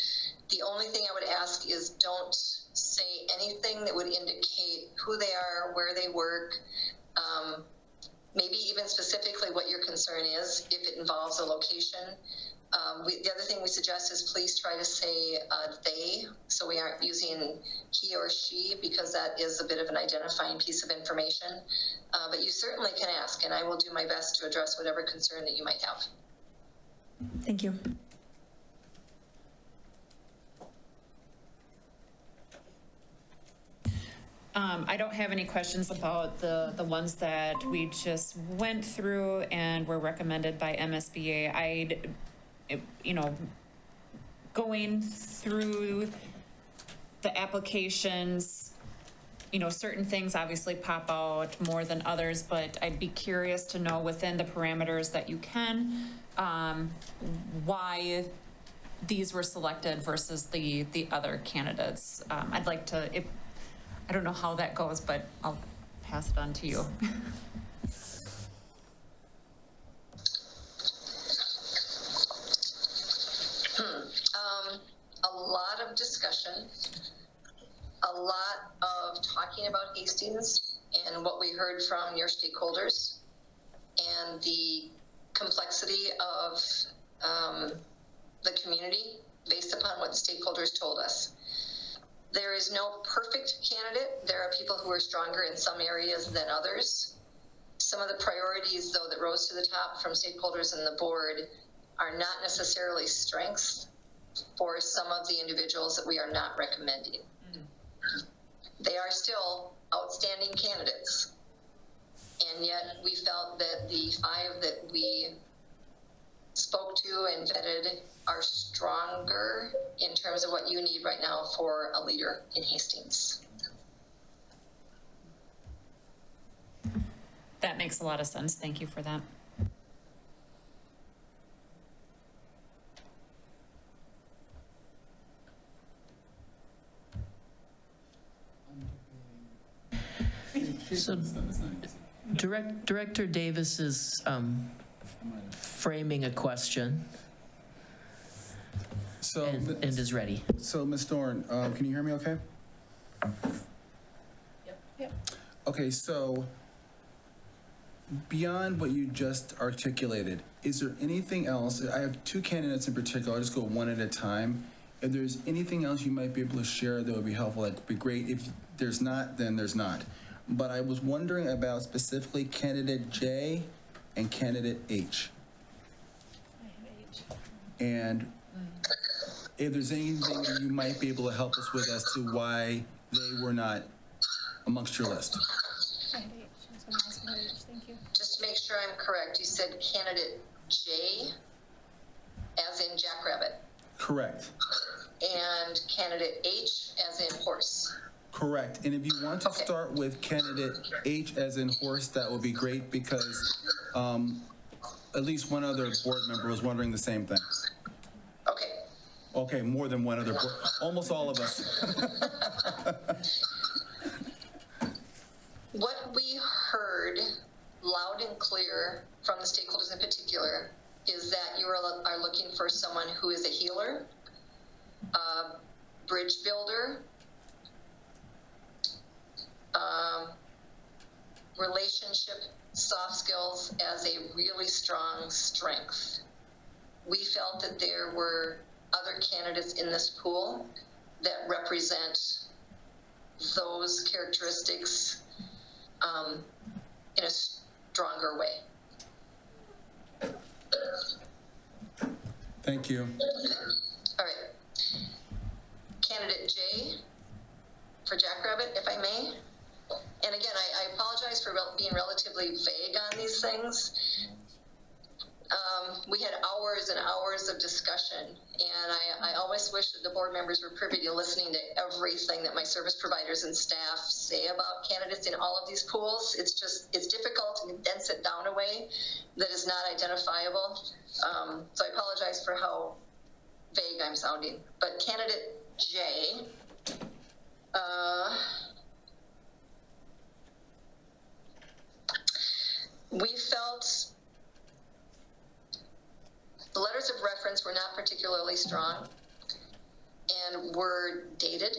The only thing I would ask is don't say anything that would indicate who they are, where they work, maybe even specifically what your concern is if it involves a location. The other thing we suggest is please try to say they, so we aren't using he or she, because that is a bit of an identifying piece of information. But you certainly can ask, and I will do my best to address whatever concern that you might have. Thank you. I don't have any questions about the ones that we just went through and were recommended by MSBA. Going through the applications, certain things obviously pop out more than others, but I'd be curious to know within the parameters that you can, why these were selected versus the other candidates. I'd like to, I don't know how that goes, but I'll pass it on to you. A lot of discussion, a lot of talking about Hastings and what we heard from your stakeholders and the complexity of the community based upon what the stakeholders told us. There is no perfect candidate. There are people who are stronger in some areas than others. Some of the priorities, though, that rose to the top from stakeholders and the board are not necessarily strengths for some of the individuals that we are not recommending. They are still outstanding candidates. And yet we felt that the 5 that we spoke to and vetted are stronger in terms of what you need right now for a leader in Hastings. That makes a lot of sense. Thank you for that. So Director Davis is framing a question So, and is ready. so Ms. Dorn, can you hear me okay? Yep. Okay, so beyond what you just articulated, is there anything else? I have 2 candidates in particular. I'll just go one at a time. If there's anything else you might be able to share that would be helpful, that would be great. If there's not, then there's not. But I was wondering about specifically candidate J and candidate H. And if there's anything that you might be able to help us with as to why they were not amongst your list. Just to make sure I'm correct, you said candidate J, as in jackrabbit, Correct. and candidate H, as in horse. Correct. And if you want to Okay. start with candidate H as in horse, that would be great because at least one other board member was wondering the same thing. Okay. Okay, more than one other board, almost all of us. What we heard loud and clear from the stakeholders in particular is that you are looking for someone who is a healer, a bridge builder, relationship soft skills as a really strong strength. We felt that there were other candidates in this pool that represent those characteristics in a stronger way. Thank you. All right. Candidate J for Jackrabbit, if I may. And again, I apologize for being relatively vague on these things. We had hours hours and hours of discussion. And I always wish that the board members were privy to listening to everything that my service providers and staff say about candidates in all of these pools. It's difficult to condense it down a way that is not identifiable. So I apologize for how vague I'm sounding. But candidate J, we felt the letters of reference were not particularly strong and were dated.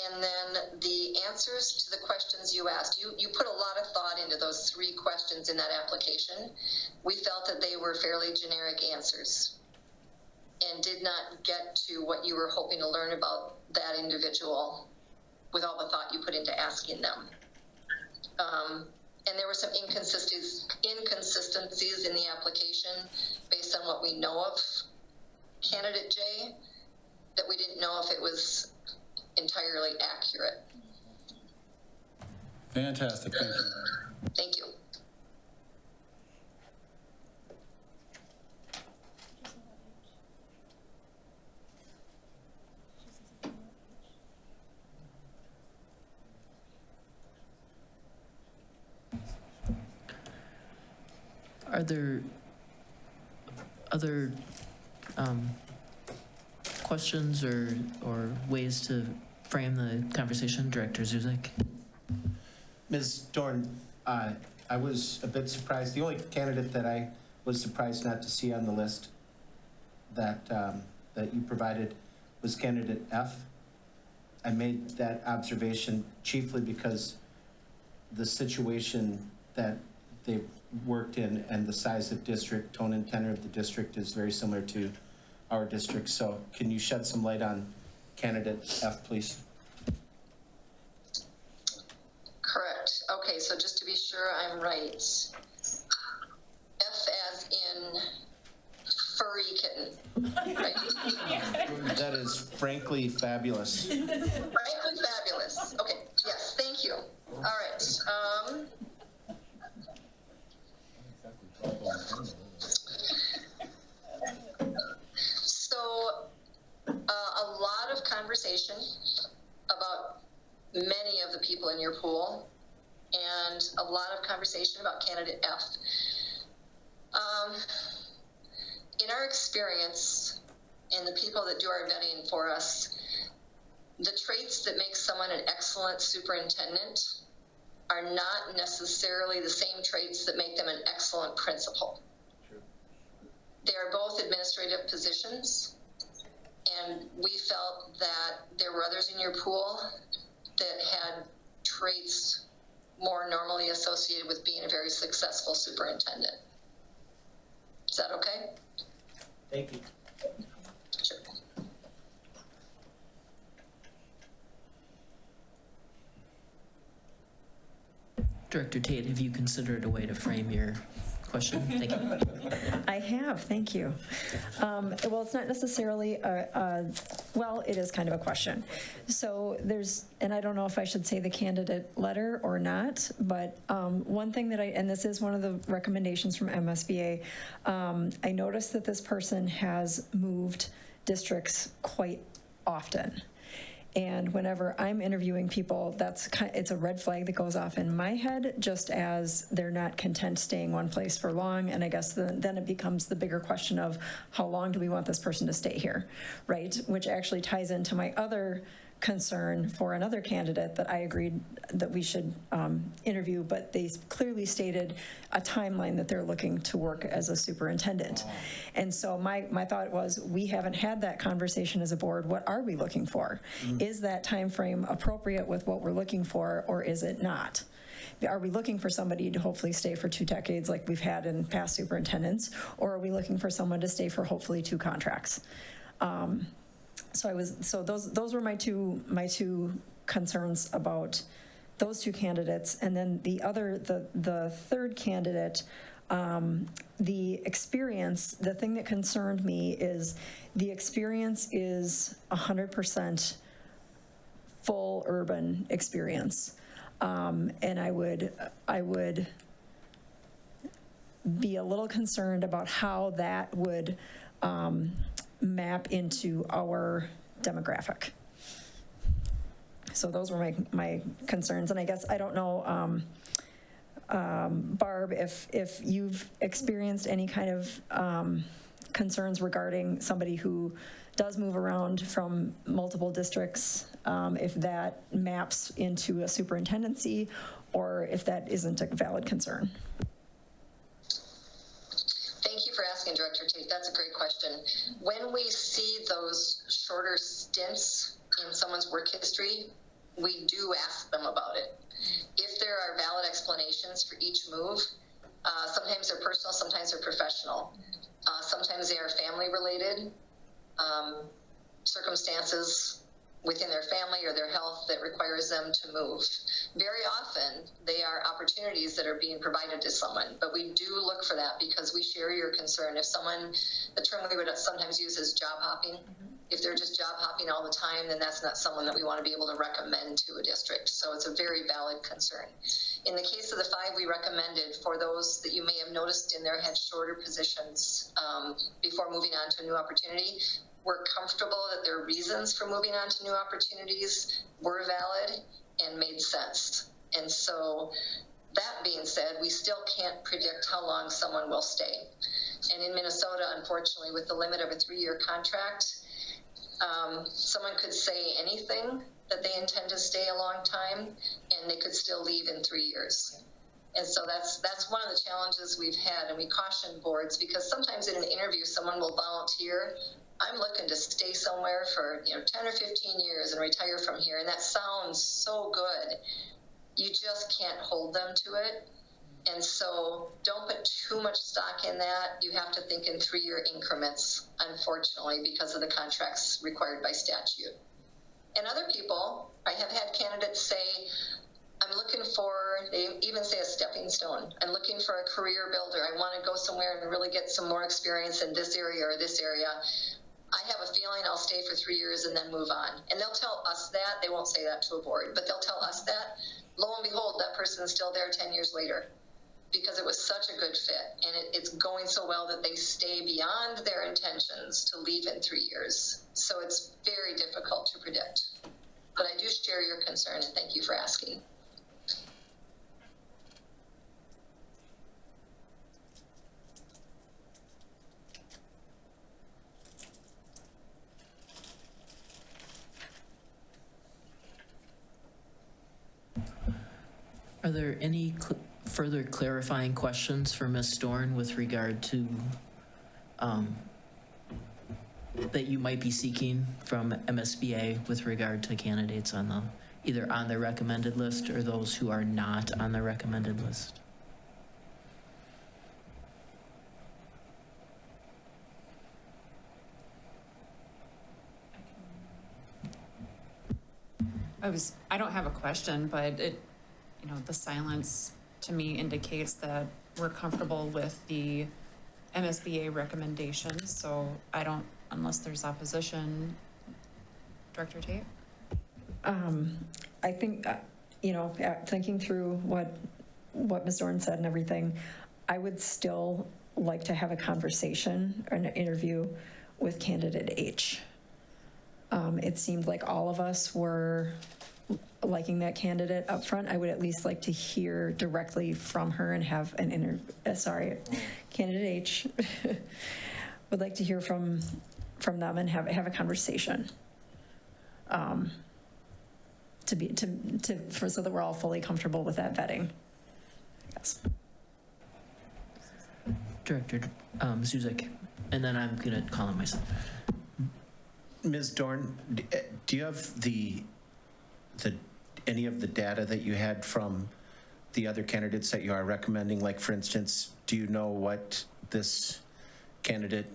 And then the answers to the questions you asked, you put a lot of thought into those 3 questions in that application. We felt that they were fairly generic answers and did not get to what you were hoping to learn about that individual with all the thought you put into asking them. And there were some inconsistencies in the application based on what we know of candidate J, that we didn't know if it was entirely accurate. Fantastic, thank you. Thank you. Are there other questions or ways to frame the conversation? Director Zuzek? Ms. Dorn, I was a bit surprised. The only candidate that I was surprised not to see on the list that that you provided was candidate F. I made that observation chiefly because the situation that they've worked in and the size of district, tone and tenor of the district is very similar to our district. So can you shed some light on candidate F, please? Correct. Okay, so just to be sure I'm right. F as in furry kitten, right? That is frankly fabulous. Frankly fabulous. Okay, yes, thank you. All right. So a lot of conversation about many of the people in your pool and a lot of conversation about candidate F. In our experience, and the people that do our vetting for us, the traits that make someone an excellent superintendent are not necessarily the same traits that make them an excellent principal. True. They are both administrative positions, and we felt that there were others in your pool that had traits more normally associated with being a very successful superintendent. Is that okay? Thank you. Sure. Director Tate, have you considered a way to frame your question? Thank you. I have, thank you. Well, it's not necessarily well, it is kind of a question. So there's, and I don't know if I should say the candidate letter or not, but one thing that and this is one of the recommendations from MSBA, I noticed that this person has moved districts quite often. And whenever I'm interviewing people, it's a red flag that goes off in my head, just as they're not content staying one place for long. And I guess then it becomes the bigger question of how long do we want this person to stay here, right? Which actually ties into my other concern for another candidate that I agreed that we should interview, but they clearly stated a timeline that they're looking to work as a superintendent. And so my thought was, we haven't had that conversation as a board. What are we looking for? Is that time frame appropriate with what we're looking for, or is it not? Are we looking for somebody to hopefully stay for 2 decades like we've had in past superintendents, or are we looking for someone to stay for hopefully 2 contracts? So those were my two concerns about those 2 candidates. And then the third candidate, the experience, the thing that concerned me is the experience is 100% full urban experience. And I would be a little concerned about how that would map into our demographic. So those were my concerns, and I guess, I don't know, Barb, if you've experienced any kind of concerns regarding somebody who does move around from multiple districts, if that maps into a superintendency, or if that isn't a valid concern. Thank you for asking, Director Tate. That's a great question. When we see those shorter stints in someone's work history, we do ask them about it. If there are valid explanations for each move, sometimes they're personal, sometimes they're professional. Sometimes they are family related, circumstances within their family or their health that requires them to move. Very often, they are opportunities that are being provided to someone, but we do look for that because we share your concern. If someone, the term we would sometimes use is job hopping, if they're just job hopping all the time, then that's not someone that we want to be able to recommend to a district. So it's a very valid concern. In the case of the 5 we recommended, for those that you may have noticed in there had shorter positions before moving on to a new opportunity, we're comfortable that their reasons for moving on to new opportunities were valid and made sense. And so that being said, we still can't predict how long someone will stay. And in Minnesota, unfortunately, with the limit of a 3-year contract, someone could say anything that they intend to stay a long time, and they could still leave in 3 years. And so that's one of the challenges we've had, and we caution boards because sometimes in an interview, someone will volunteer, I'm looking to stay somewhere for 10 or 15 years and retire from here, and that sounds so good. You just can't hold them to it. And so don't put too much stock in that. You have to think in 3-year increments, unfortunately, because of the contracts required by statute. And other people, I have had candidates say, I'm looking for, they even say a stepping stone. I'm looking for a career builder. I want to go somewhere and really get some more experience in this area or this area. I have a feeling I'll stay for 3 years and then move on. And they'll tell us that. They won't say that to a board, but they'll tell us that. Lo and behold, that person's still there 10 years later because it was such a good fit. And it's going so well that they stay beyond their intentions to leave in 3 years. So it's very difficult to predict. But I do share your concern, and thank you for asking. Are there any further clarifying questions for Ms. Dorn with regard to that you might be seeking from MSBA with regard to candidates on either on the recommended list or those who are not on the recommended list? I don't have a question, but the silence to me indicates that we're comfortable with the MSBA recommendations. So I don't, unless there's opposition. Director Tate? I think, thinking through what Ms. Dorn said and everything, I would still like to have a conversation or an interview with candidate H. It seemed like all of us were liking that candidate up front. I would at least like to hear directly from her and have an candidate H would like to hear from them and have a conversation. So that we're all fully comfortable with that vetting. Yes. Director Zuzek, and then I'm gonna call on myself. Ms. Dorn, do you have any of the data that you had from the other candidates that you are recommending? Like, for instance, do you know what this candidate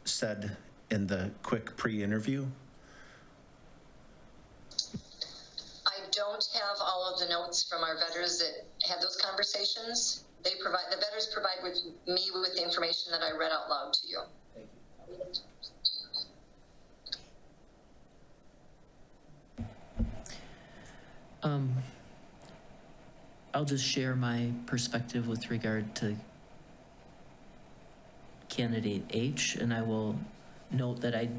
said in the quick pre-interview? I don't have all of the notes from our vetters that had those conversations. The vetters provide me with the information that I read out loud to you. Thank you. I'll just share my perspective with regard to candidate H, and I will note that I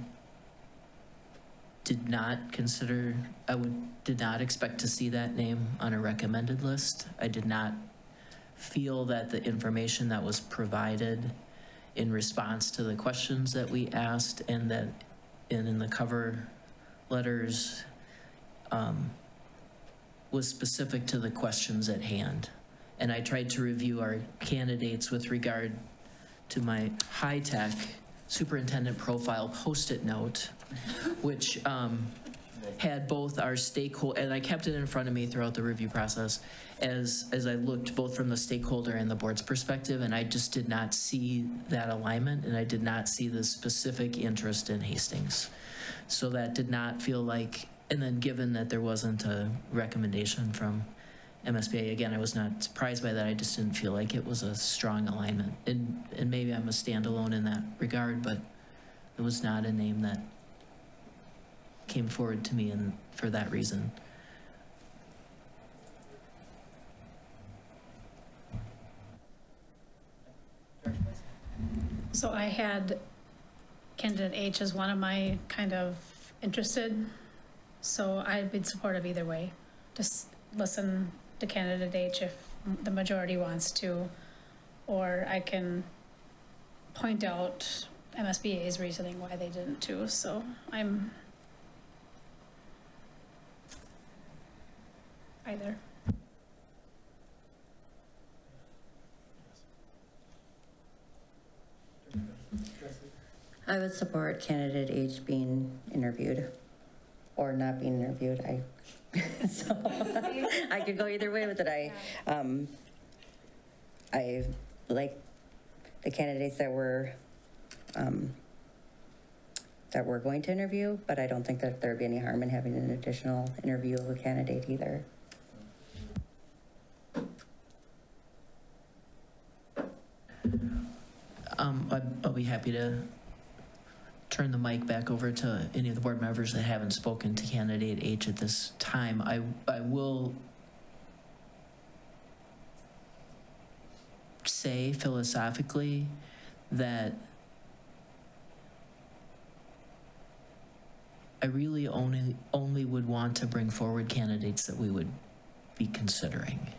did not expect to see that name on a recommended list. I did not feel that the information that was provided in response to the questions that we asked and in the cover letters was specific to the questions at hand. And I tried to review our candidates with regard to my high-tech superintendent profile Post-it note, which had both our stakeholder, and I kept it in front of me throughout the review process as I looked both from the stakeholder and the board's perspective, and I just did not see that alignment, and I did not see the specific interest in Hastings. So that did not feel like, and then given that there wasn't a recommendation from MSBA, again, I was not surprised by that. I just didn't feel like it was a strong alignment. And maybe I'm a standalone in that regard, but it was not a name that came forward to me and for that reason. So I had candidate H as one of my kind of interested, so I'd be supportive either way. Just listen to candidate H if the majority wants to, or I can point out MSBA's reasoning why they didn't too, so I'm either. I would support candidate H being interviewed or not being interviewed. So I could go either way with it. I like the candidates that we're going to interview, but I don't think that there'd be any harm in having an additional interview of a candidate either. I'll be happy to turn the mic back over to any of the board members that haven't spoken to candidate H at this time. I will say philosophically that I really only would want to bring forward candidates that we would be considering.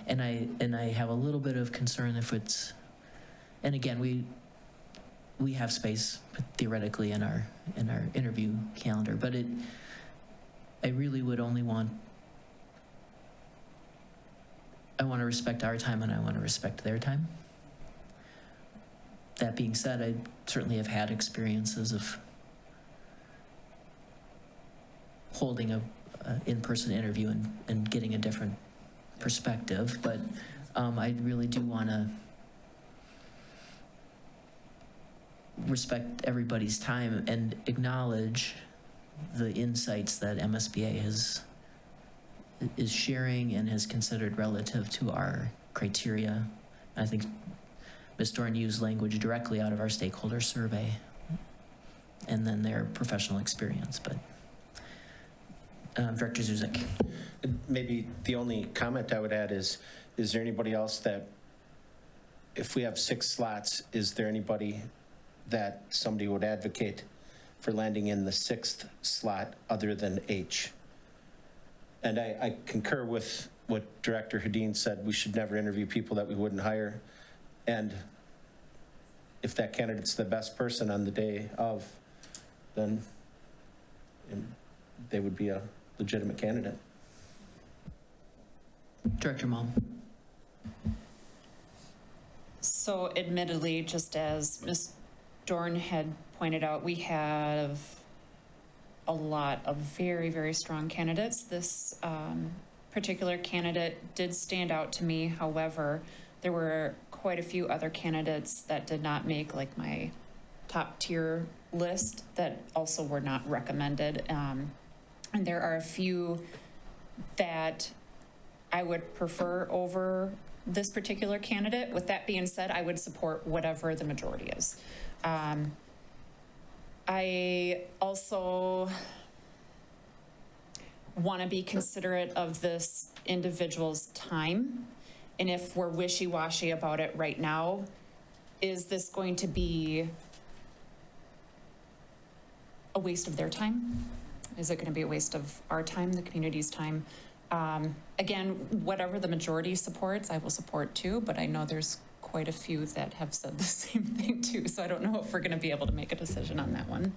And I have a little bit of concern if it's, and again, we have space theoretically in our interview calendar, but I really would only want, I want to respect our time and I want to respect their time. That being said, I certainly have had experiences of holding a in-person interview and getting a different perspective, but I really do want to respect everybody's time and acknowledge the insights that MSBA is sharing and has considered relative to our criteria. I think Ms. Dorn used language directly out of our stakeholder survey and then their professional experience, but Director Zuzek. Maybe the only comment I would add is there anybody else that, if we have 6 slots, is there anybody that somebody would advocate for landing in the 6th slot other than H? And I concur with what Director Hedin said. We should never interview people that we wouldn't hire. And if that candidate's the best person on the day of, then they would be a legitimate candidate. Director Malm. So admittedly, just as Ms. Dorn had pointed out, we have a lot of very, very strong candidates. This particular candidate did stand out to me. However, there were quite a few other candidates that did not make like my top tier list that also were not recommended. And there are a few that I would prefer over this particular candidate. With that being said, I would support whatever the majority is. I also want to be considerate of this individual's time. And if we're wishy-washy about it right now, is this going to be a waste of their time? Is it going to be a waste of our time, the community's time? Again, whatever the majority supports, I will support too, but I know there's quite a few that have said the same thing too, so I don't know if we're going to be able to make a decision on that one.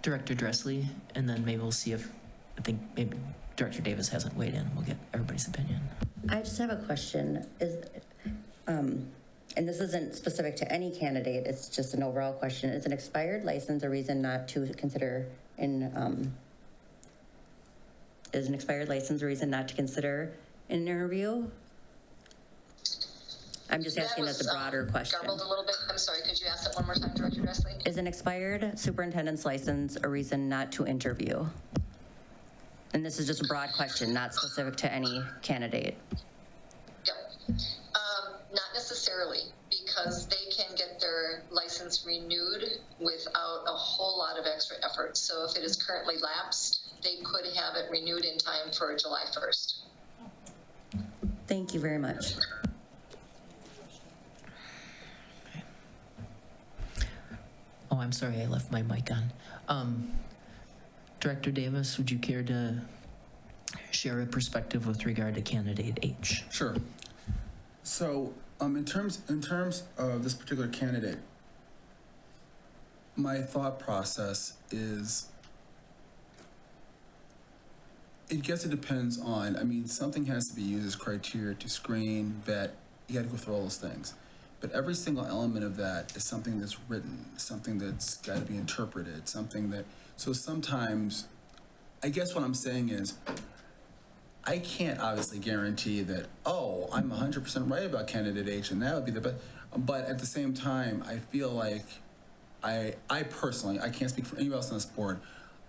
Director Dressley, and then maybe we'll see if, I think maybe Director Davis hasn't weighed in. We'll get everybody's opinion. I just have a question. And this isn't specific to any candidate, it's just an overall question. Is an expired license a reason not to consider is an expired license a reason not to consider an interview? I'm just asking that's a broader question. Garbled a little bit. I'm sorry, could you ask that one more time, Director Dressley? Is an expired superintendent's license a reason not to interview? And this is just a broad question, not specific to any candidate. Yep. Not necessarily, because they can get their license renewed without a whole lot of extra effort. So if it is currently lapsed, they could have it renewed in time for July 1st. Thank you very much. Oh, I'm sorry, I left my mic on. Director Davis, would you care to share a perspective with regard to candidate H? Sure. So, in terms of this particular candidate, my thought process is, I guess it depends on, I mean, something has to be used as criteria to screen, vet, you gotta go through all those things. But every single element of that is something that's written, something that's gotta be interpreted, something that, so sometimes, I guess what I'm saying is, I can't obviously guarantee that, oh, I'm 100% right about candidate H and that would be the best. But at the same time, I feel like I personally, I can't speak for anybody else on this board,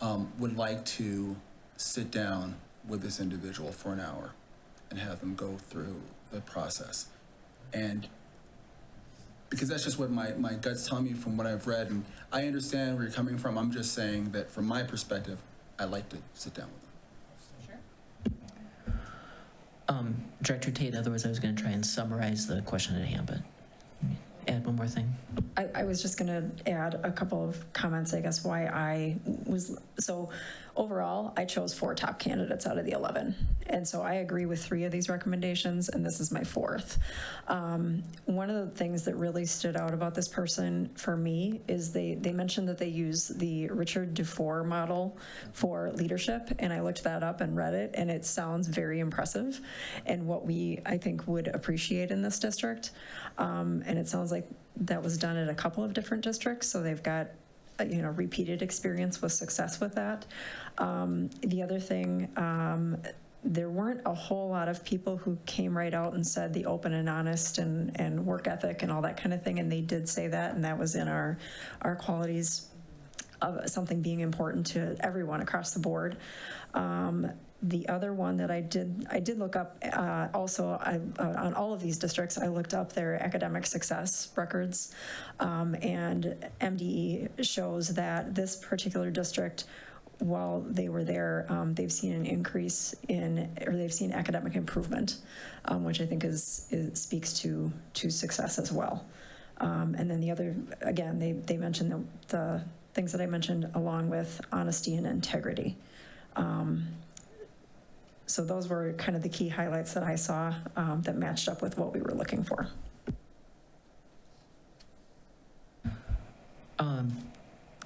would like to sit down with this individual for an hour and have them go through the process. And because that's just what my gut's telling me from what I've read. And I understand where you're coming from. I'm just saying that from my perspective, I'd like to sit down with them. Director Tate, otherwise I was going to try and summarize the question at hand, but add one more thing. I was just gonna add a couple of comments, I guess, why I was, so overall, I chose 4 top candidates out of the 11. And so I agree with 3 of these recommendations, and this is my 4th. One of the things that really stood out about this person for me is they mentioned that they use the Richard Dufour model for leadership, and I looked that up and read it, and it sounds very impressive and what we, I think, would appreciate in this district. And it sounds like that was done at a couple of different districts, so they've got repeated experience with success with that. The other thing, there weren't a whole lot of people who came right out and said the open and honest and work ethic and all that kind of thing, and they did say that, and that was in our qualities of something being important to everyone across the board. The other one that I did look up, also on all of these districts, I looked up their academic success records, and MDE shows that this particular district, while they were there, they've seen an increase or they've seen academic improvement, which I think speaks to success as well. And then the other, again, they mentioned the things that I mentioned along with honesty and integrity. So those were kind of the key highlights that I saw that matched up with what we were looking for.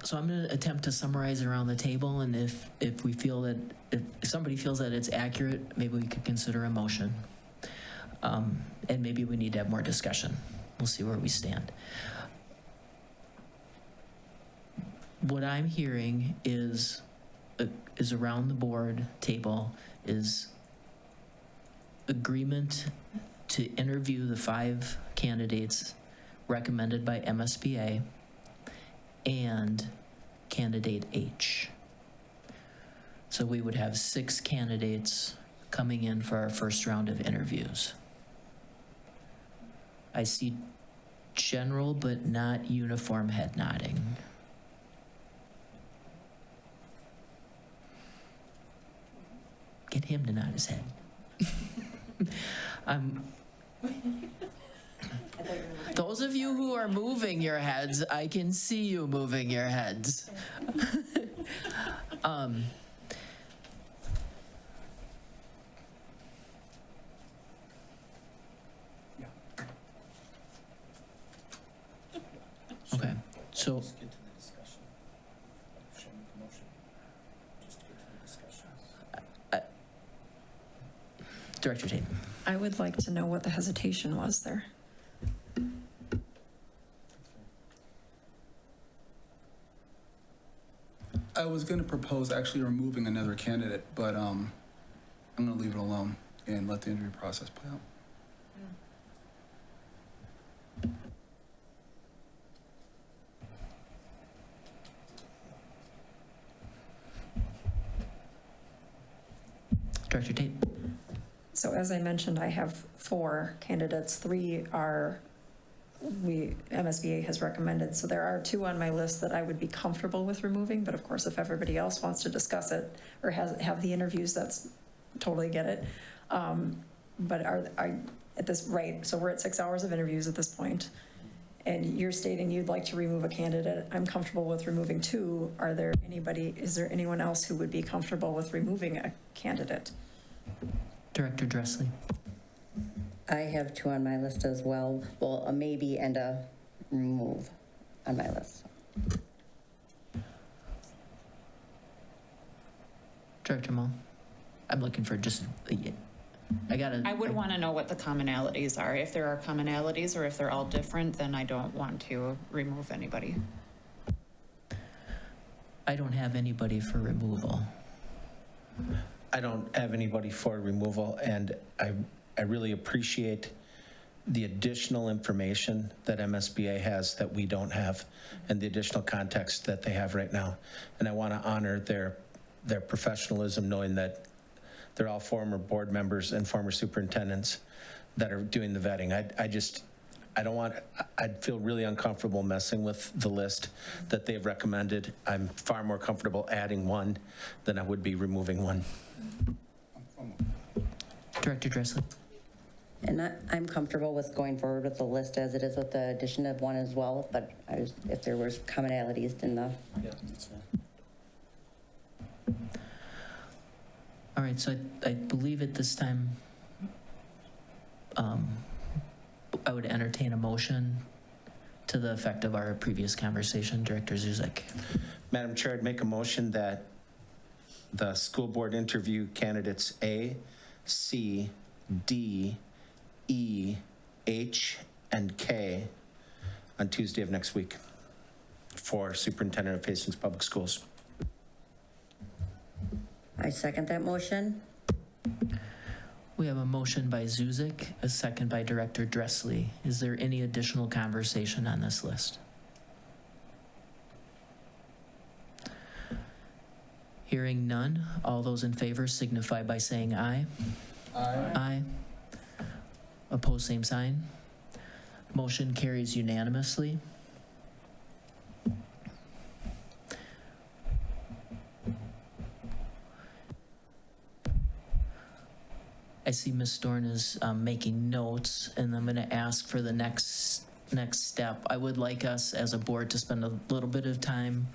So I'm going to attempt to summarize around the table, and if we feel that, if somebody feels that it's accurate, maybe we could consider a motion. And maybe we need to have more discussion. We'll see where we stand. What I'm hearing is around the board table is agreement to interview the 5 candidates recommended by MSBA and candidate H. So we would have 6 candidates coming in for our first round of interviews. I see general but not uniform head nodding. Get him to nod his head. Those of you who are moving your heads, I can see you moving your heads. Okay, so Just get to the discussion. Should I make a motion? Just to get to the discussion. Director Tate. I would like to know what the hesitation was there. I was going to propose actually removing another candidate, but I'm going to leave it alone and let the interview process play out. Director Tate. So as I mentioned, I have 4 candidates. 3 are, MSBA has recommended. So there are 2 on my list that I would be comfortable with removing. But of course, if everybody else wants to discuss it or have the interviews, that's totally get it. But are at this, right, so we're at 6 hours of interviews at this point. And you're stating you'd like to remove a candidate. I'm comfortable with removing 2. Is there anyone else who would be comfortable with removing a candidate? Director Dressley. I have 2 on my list as well. Well, a maybe and a remove on my list. Director Mull. I'm looking for just, I would want to know what the commonalities are. If there are commonalities or if they're all different, then I don't want to remove anybody. I don't have anybody for removal. I don't have anybody for removal, and I really appreciate the additional information that MSBA has that we don't have, and the additional context that they have right now. And I want to honor their professionalism, knowing that they're all former board members and former superintendents that are doing the vetting. I'd feel really uncomfortable messing with the list that they've recommended. I'm far more comfortable adding 1 than I would be removing 1. Director Dressley. And I'm comfortable with going forward with the list as it is with the addition of 1 as well, but if there was commonalities in the. Yeah, that's fine. All right, so I believe at this time, I would entertain a motion to the effect of our previous conversation. Director Zuzek. Madam Chair, I'd make a motion that the school board interview candidates A, C, D, E, H, and K on Tuesday of next week for Superintendent of Hastings Public Schools. I second that motion. We have a motion by Zuzek, a second by Director Dressley. Is there any additional conversation on this list? Hearing none, all those in favor signify by saying aye. Aye. Aye. Opposed, same sign. Motion carries unanimously. I see Ms. Dorn is making notes, and I'm going to ask for the next step. I would like us as a board to spend a little bit of time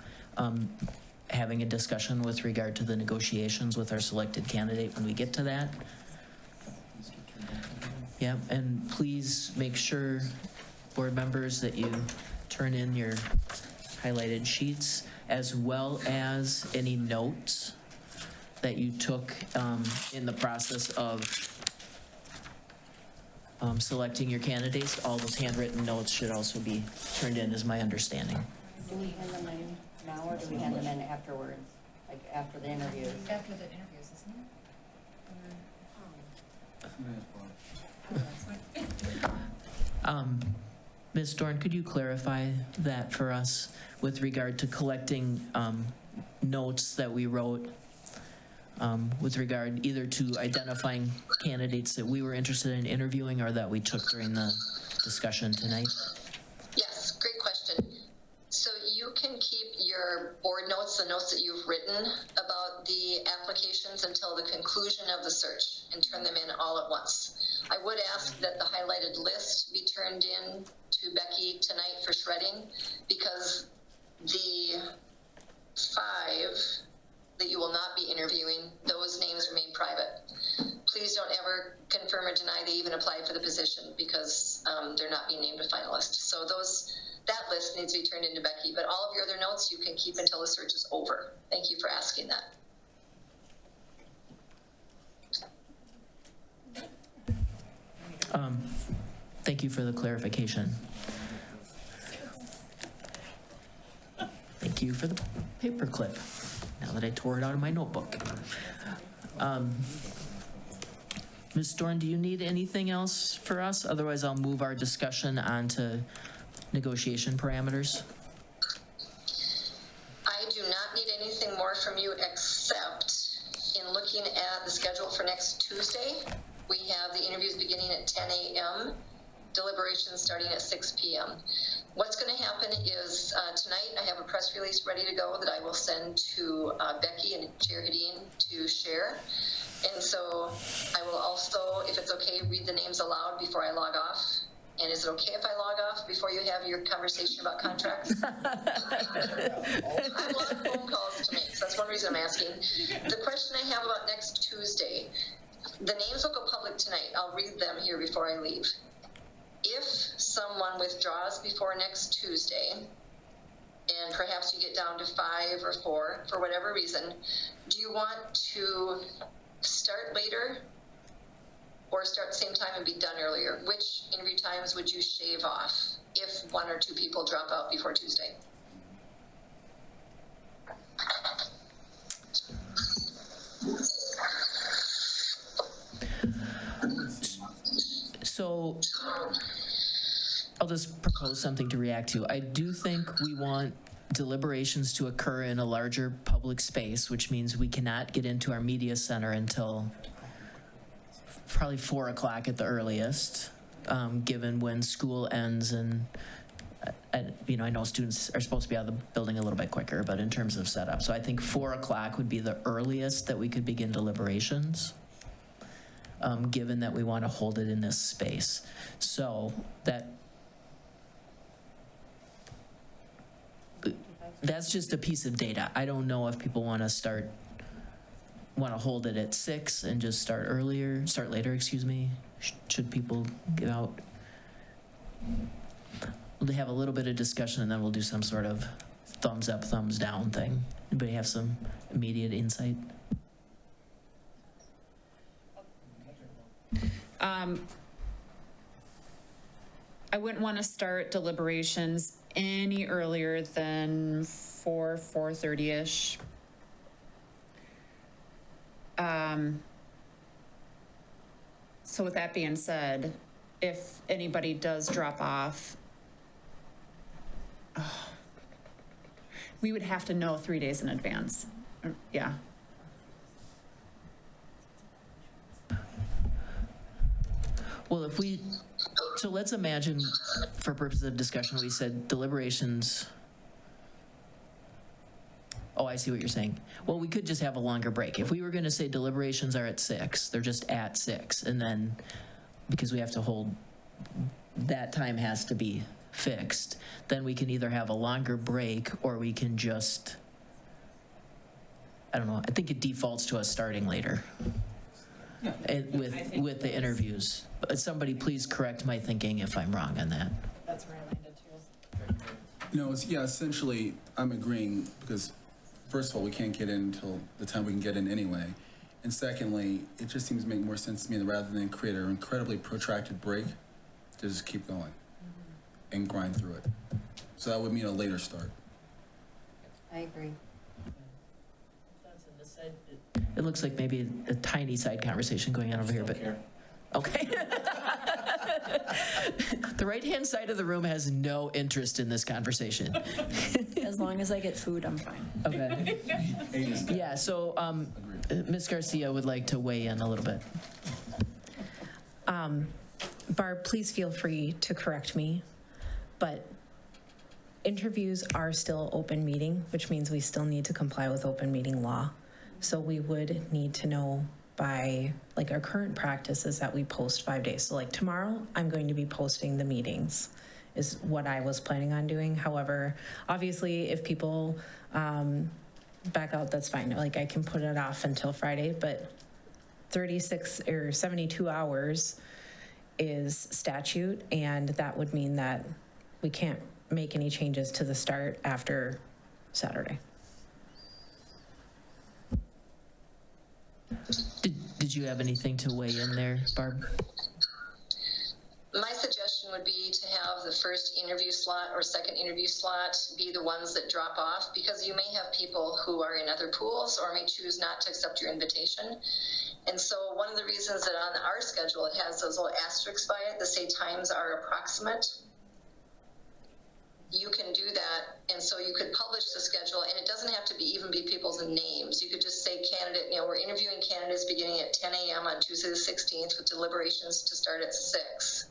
having a discussion with regard to the negotiations with our selected candidate when we get to that. Yeah, and please make sure, board members, that you turn in your highlighted sheets as well as any notes that you took in the process of selecting your candidates. All those handwritten notes should also be turned in, is my understanding. Do we hand them in now or do we hand them in afterwards, like after the interviews? After the interviews, isn't it? Ms. Dorn, could you clarify that for us with regard to collecting notes that we wrote with regard either to identifying candidates that we were interested in interviewing or that we took during the discussion tonight? Yes, great question. So you can keep your board notes, the notes that you've written about the applications until the conclusion of the search and turn them in all at once. I would ask that the highlighted list be turned in to Becky tonight for shredding, because the 5 that you will not be interviewing, those names remain private. Please don't ever confirm or deny they even applied for the position, because they're not being named a finalist. So that list needs to be turned into Becky, but all of your other notes you can keep until the search is over. Thank you for asking that. Thank you for the clarification. Thank you for the paperclip, now that I tore it out of my notebook. Ms. Dorn, do you need anything else for us? Otherwise, I'll move our discussion on to negotiation parameters. I do not need anything more from you, except in looking at the schedule for next Tuesday, we have the interviews beginning at 10 a.m., deliberations starting at 6 p.m. What's going to happen is tonight I have a press release ready to go that I will send to Becky and Chair Hedin to share. And so I will also, if it's okay, read the names aloud before I log off. And is it okay if I log off before you have your conversation about contracts? I have a lot of phone calls to make, so that's one reason I'm asking. The question I have about next Tuesday, the names will go public tonight. I'll read them here before I leave. If someone withdraws before next Tuesday, and perhaps you get down to 5 or 4 for whatever reason, do you want to start later or start at the same time and be done earlier? Which interview times would you shave off if 1 or 2 people drop out before Tuesday? So I'll just propose something to react to. I do think we want deliberations to occur in a larger public space, which means we cannot get into our media center until probably 4 o'clock at the earliest, given when school ends. And I know students are supposed to be out of the building a little bit quicker, but in terms of setup. So I think 4 o'clock would be the earliest that we could begin deliberations, given that we want to hold it in this space. So that's just a piece of data. I don't know if people want to hold it at 6 and just start later, excuse me. Should people get out? We'll have a little bit of discussion and then we'll do some sort of thumbs up, thumbs down thing. Anybody have some immediate insight? I wouldn't want to start deliberations any earlier than 4:30-ish. So with that being said, if anybody does drop off, we would have to know 3 days in advance. Yeah. Well, so let's imagine, for purposes of discussion, we said deliberations. Oh, I see what you're saying. Well, we could just have a longer break. If we were going to say deliberations are at 6, they're just at 6, and then because we have to hold, that time has to be fixed, then we can either have a longer break or we can just, I don't know, I think it defaults to us starting later. With the interviews. But somebody please correct my thinking if I'm wrong on that. That's where I landed too. Essentially, I'm agreeing because first of all, we can't get in until the time we can get in anyway. And secondly, it just seems to make more sense to me that rather than create an incredibly protracted break, to just keep going and grind through it. So that would mean a later start. I agree. It looks like maybe a tiny side conversation going on over here, but okay. The right-hand side of the room has no interest in this conversation. As long as I get food, I'm fine. Okay. Yeah, so Ms. Garcia would like to weigh in a little bit. Barb, please feel free to correct me, but interviews are still open meeting, which means we still need to comply with open meeting law. So we would need to know by, like, our current practice is that we post 5 days. So like tomorrow, I'm going to be posting the meetings is what I was planning on doing. However, obviously, if people back out, that's fine. Like, I can put it off until Friday, but 36 or 72 hours is statute, and that would mean that we can't make any changes to the start after Saturday. Did you have anything to weigh in there, Barb? My suggestion would be to have the first interview slot or second interview slot be the ones that drop off, because you may have people who are in other pools or may choose not to accept your invitation. And so one of the reasons that on our schedule, it has those little asterisks by it that say times are approximate. You can do that, and so you could publish the schedule, and it doesn't have to be even be people's names. You could just say candidate, we're interviewing candidates beginning at 10 a.m. on Tuesday the 16th with deliberations to start at 6.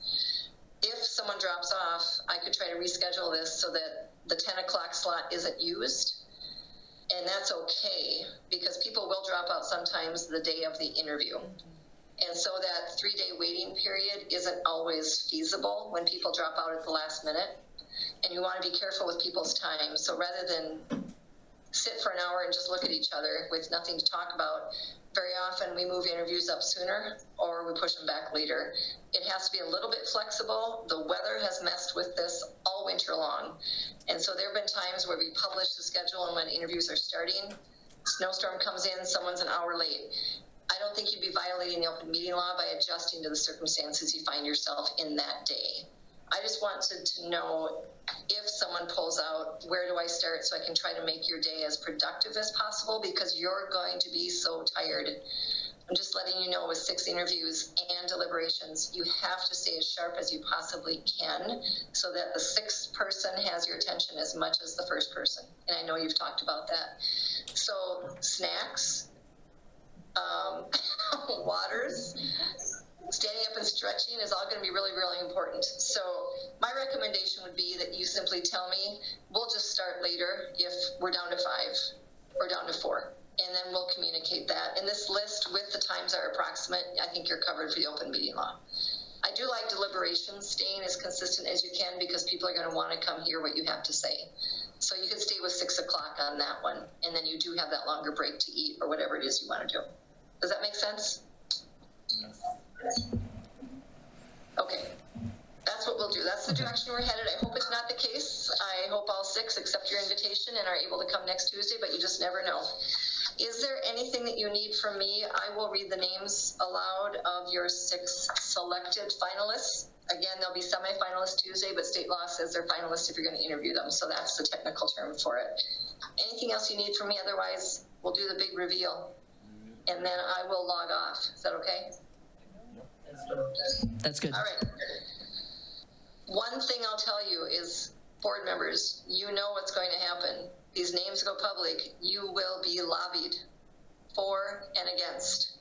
If someone drops off, I could try to reschedule this so that the 10 o'clock slot isn't used, and that's okay, because people will drop out sometimes the day of the interview. And so that 3-day waiting period isn't always feasible when people drop out at the last minute. And you want to be careful with people's time. So rather than sit for an hour and just look at each other with nothing to talk about, very often we move interviews up sooner or we push them back later. It has to be a little bit flexible. The weather has messed with this all winter long. And so there have been times where we publish the schedule, and when interviews are starting, snowstorm comes in, someone's an hour late. I don't think you'd be violating the open meeting law by adjusting to the circumstances you find yourself in that day. I just wanted to know, if someone pulls out, where do I start so I can try to make your day as productive as possible, because you're going to be so tired. I'm just letting you know, with 6 interviews and deliberations, you have to stay as sharp as you possibly can so that the 6th person has your attention as much as the first person. And I know you've talked about that. So snacks, waters, standing up and stretching is all going to be really, really important. So my recommendation would be that you simply tell me, we'll just start later if we're down to 5 or down to 4. And then we'll communicate that. And this list with the times are approximate. I think you're covered for the open meeting law. I do like deliberations, staying as consistent as you can, because people are going to want to come hear what you have to say. So you could stay with 6 o'clock on that one. And then you do have that longer break to eat or whatever it is you want to do. Does that make sense? Okay, that's what we'll do. That's the direction we're headed. I hope it's not the case. I hope all 6 accept your invitation and are able to come next Tuesday, but you just never know. Is there anything that you need from me? I will read the names aloud of your 6 selected finalists. Again, they'll be semifinalists Tuesday, but state law says they're finalists if you're going to interview them, so that's the technical term for it. Anything else you need from me? Otherwise, we'll do the big reveal, and then I will log off. Is that okay? That's good. All right. One thing I'll tell you is, board members, you know what's going to happen. These names go public. You will be lobbied for and against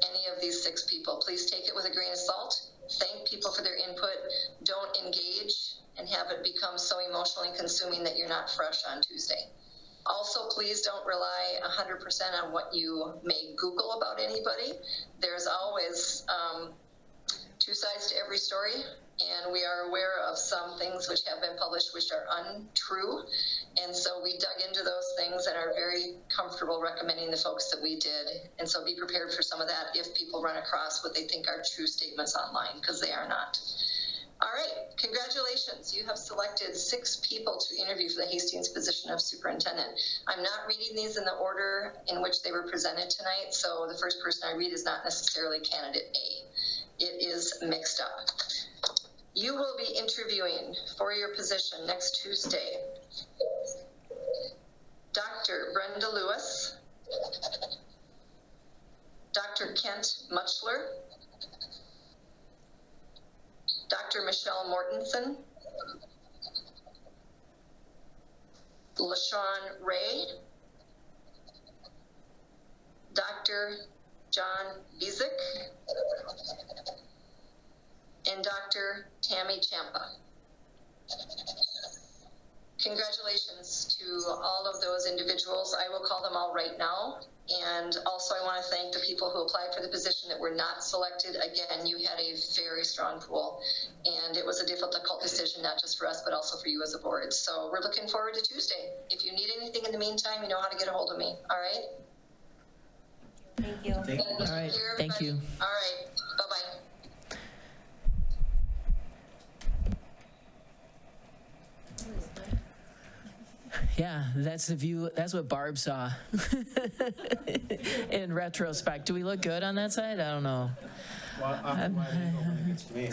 any of these 6 people. Please take it with a grain of salt. Thank people for their input. Don't engage and have it become so emotionally consuming that you're not fresh on Tuesday. Also, please don't rely 100% on what you may Google about anybody. There's always 2 sides to every story, and we are aware of some things which have been published which are untrue. And so we dug into those things and are very comfortable recommending the folks that we did. And so be prepared for some of that if people run across what they think are true statements online, because they are not. All right, congratulations. You have selected 6 people to interview for the Hastings position of superintendent. I'm not reading these in the order in which they were presented tonight, so the first person I read is not necessarily candidate A. It is mixed up. You will be interviewing for your position next Tuesday Dr. Brenda Lewis, Dr. Kent Muchler, Dr. Michelle Mortensen, LaShawn Ray, Dr. John Bizik, and Dr. Tammy Champa. Congratulations to all of those individuals. I will call them all right now, And also I want to thank the people who applied for the position that were not selected. Again, you had a very strong pool, and it was a difficult decision, not just for us, but also for you as a board. So we're looking forward to Tuesday. If you need anything in the meantime, you know how to get a hold of me. All right? Thank you. All right, thank you. All right, bye-bye. Yeah, that's the view, that's what Barb saw. In retrospect, do we look good on that side? I don't know. Well, I'm wide angle when it gets to me.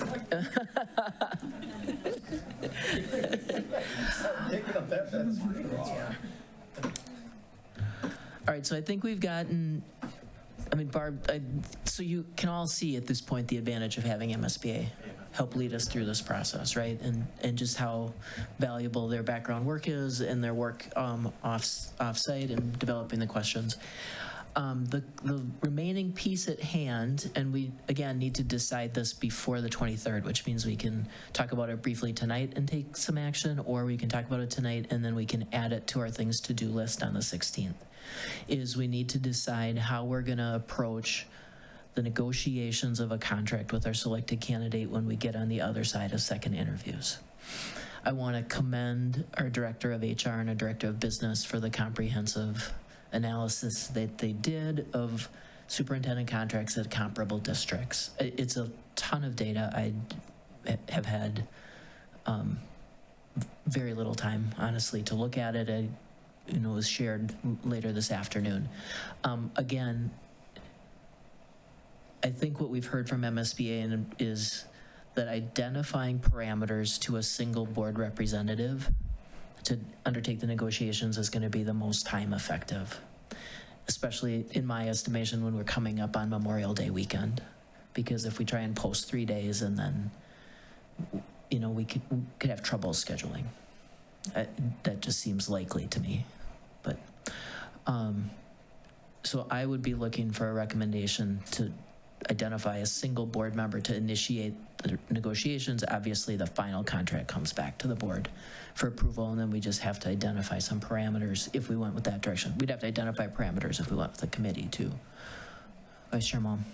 Taking up that fence. All right, so I think we've gotten, I mean, Barb, so you can all see at this point the advantage of having MSBA help lead us through this process, right? And just how valuable their background work is and their work off-site and developing the questions. The remaining piece at hand, and we, again, need to decide this before the 23rd, which means we can talk about it briefly tonight and take some action, or we can talk about it tonight and then we can add it to our things to do list on the 16th, is we need to decide how we're gonna approach the negotiations of a contract with our selected candidate when we get on the other side of second interviews. I wanna commend our Director of HR and our Director of Business for the comprehensive analysis that they did of superintendent contracts at comparable districts. It's a ton of data. I have had very little time, honestly, to look at it. It was shared later this afternoon. Again, I think what we've heard from MSBA is that identifying parameters to a single board representative to undertake the negotiations is going to be the most time effective, especially in my estimation when we're coming up on Memorial Day weekend. Because if we try and post 3 days and then, we could have trouble scheduling. That just seems likely to me. But, so I would be looking for a recommendation to identify a single board member to initiate the negotiations. Obviously, the final contract comes back to the board for approval, and then we just have to identify some parameters if we went with that direction. We'd have to identify parameters if we went with the committee too. Vice Chair Malm.